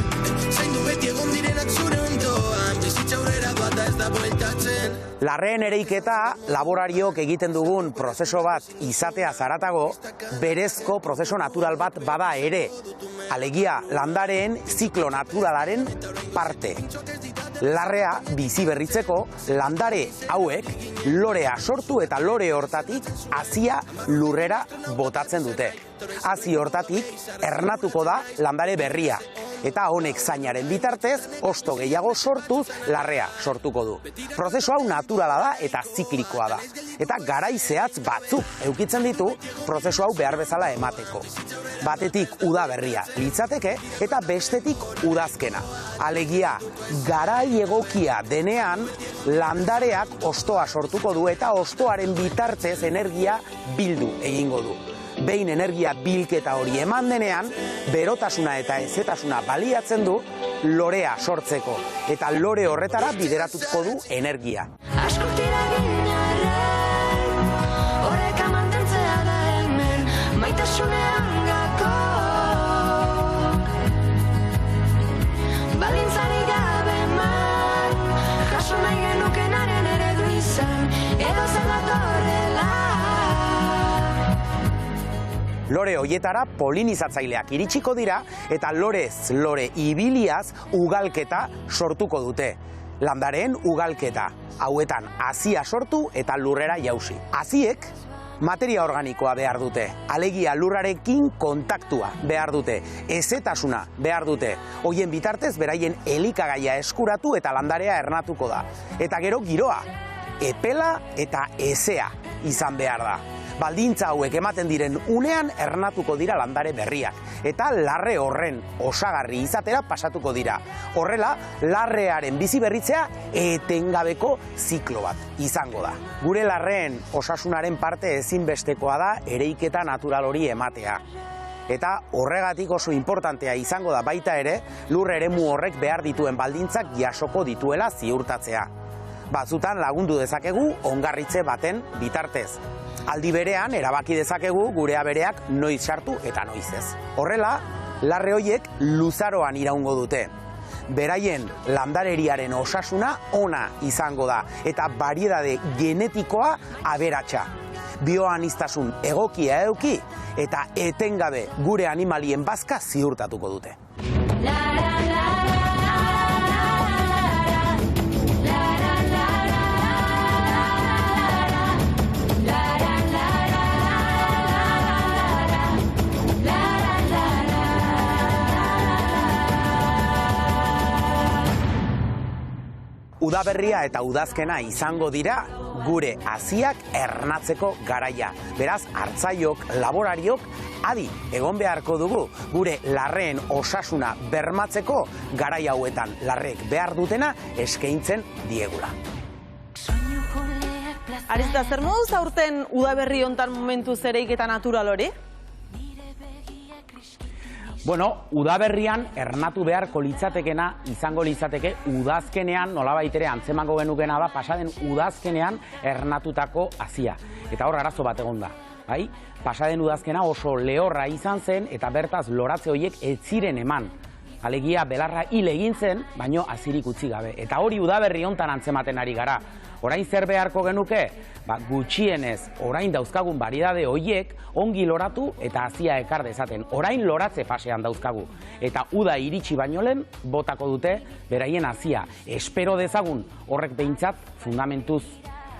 zaindu beti egon direnak zure ondoan, bizitza aurrera doa eta ez da Larreen ereiketa laborariok egiten dugun prozeso bat izatea zaratago, berezko prozeso natural bat bada ere. Alegia, landareen ziklo naturalaren parte. Larrea bizi berritzeko, landare hauek lorea sortu eta lore hortatik hazia lurrera botatzen dute. Hazi hortatik ernatuko da landare berria. Eta honek zainaren bitartez, hosto gehiago sortuz, larrea sortuko du. Prozesu hau naturala da eta ziklikoa da. Eta garai zehatz batzuk eukitzen ditu prozesu hau behar bezala emateko. Batetik udaberria litzateke eta bestetik udazkena. Alegia, garai egokia denean, landareak hostoa sortuko du eta hostoaren bitartez energia bildu egingo du. Behin energia bilketa hori eman denean, berotasuna eta hezetasuna baliatzen du lorea sortzeko. Eta lore horretara bideratuko du energia. Horreka mantentzea da hemen, maitasunean gako. Balintzarik gabe eman, jaso nahi genukenaren eredu izan, edo zen datorrela. Lore hoietara polinizatzaileak iritsiko dira eta lorez lore ibiliaz ugalketa sortuko dute. Landareen ugalketa, hauetan hazia sortu eta lurrera jausi. Haziek materia organikoa behar dute, alegia lurrarekin kontaktua behar dute, hezetasuna behar dute. Hoien bitartez beraien elikagaia eskuratu eta landarea ernatuko da. Eta gero giroa, epela eta hezea izan behar da. Baldintza hauek ematen diren unean ernatuko dira landare berriak, eta larre horren osagarri izatera pasatuko dira. Horrela, larrearen bizi berritzea etengabeko ziklo bat izango da. Gure larreen osasunaren parte ezinbestekoa da ereiketa natural hori ematea. Eta horregatik oso importantea izango da baita ere, lur eremu horrek behar dituen baldintzak jasoko dituela ziurtatzea. Batzutan lagundu dezakegu ongarritze baten bitartez. Aldi berean erabaki dezakegu gure abereak noiz sartu eta noiz ez. Horrela, larre hoiek luzaroan iraungo dute. Beraien landareriaren osasuna ona izango da eta bariedade genetikoa aberatsa. Bioaniztasun egokia eduki eta etengabe gure animalien bazka ziurtatuko dute. Udaberria eta udazkena izango dira gure haziak ernatzeko garaia. Beraz, hartzaiok, laborariok, adi egon beharko dugu gure larreen osasuna bermatzeko garai hauetan larrek behar dutena eskaintzen diegula. Arizta, zer moduz aurten udaberri hontan momentu zereiketa natural hori? Bueno, udaberrian ernatu beharko litzatekena izango litzateke udazkenean nolabait ere antzemango genukena da pasaden udazkenean ernatutako hazia. Eta hor arazo bat egon da. Bai? Pasaden udazkena oso lehorra izan zen eta bertaz loratze horiek ez ziren eman. Alegia belarra hil egin zen, baino hazirik utzi gabe. Eta hori udaberri hontan antzematen ari gara. Orain zer beharko genuke? Gutxienez, orain dauzkagun variedade horiek ongi loratu eta hazia ekar dezaten. Orain loratze fasean dauzkagu. Eta uda iritsi baino lehen botako dute beraien hazia. Espero dezagun horrek behintzat fundamentuz,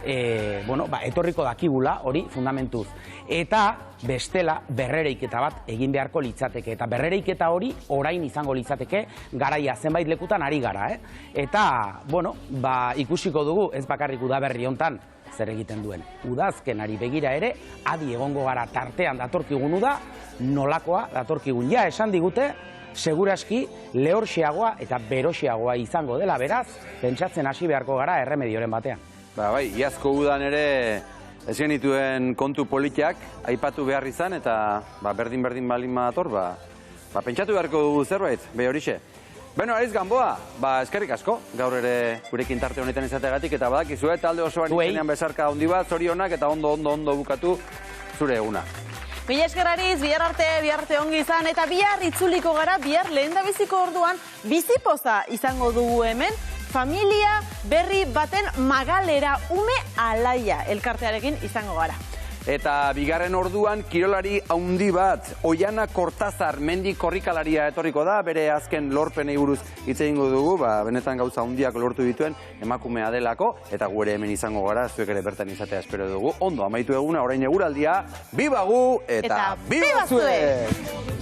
etorriko dakigula hori fundamentuz. Eta bestela berrereiketa bat egin beharko litzateke. Eta berrereiketa hori orain izango litzateke garaia zenbait lekutan ari gara. Eta, ikusiko dugu ez bakarrik udaberri hontan zer egiten duen. Udazkenari begira ere, adi egongo gara tartean datorkigun uda, nolakoa datorkigun. Ja, esan digute, seguraski lehorxeagoa eta beroxeagoa izango dela, beraz, pentsatzen hasi beharko gara erremedioren batean. Bai, iazko udan ere ez genituen kontu politiak aipatu behar izan eta berdin-berdin balin dator, pentsatu beharko dugu zerbait, horixe. Beno, Ariz Gamboa, eskerrik asko, gaur ere gurekin tarte honetan izategatik eta badakizue talde osoan izenean bezarka handi bat, zorionak eta ondo bukatu zure eguna. Mila esker Ariz, bihar arte ongi izan eta bihar itzuliko gara, bihar lehendabiziko orduan bizipoza izango dugu hemen, familia berri baten magalera ume alaia elkartearekin izango gara. Eta bigarren orduan kirolari haundi bat, Oiana Kortazar mendi korrikalaria etorriko da, bere azken lorpenei buruz hitz egingo dugu, benetan gauza haundiak lortu dituen emakumea delako, eta gure hemen izango gara, zuek ere bertan izatea espero dugu. Ondo, amaitu eguna, orain eguraldia, biba gu eta biba zuek!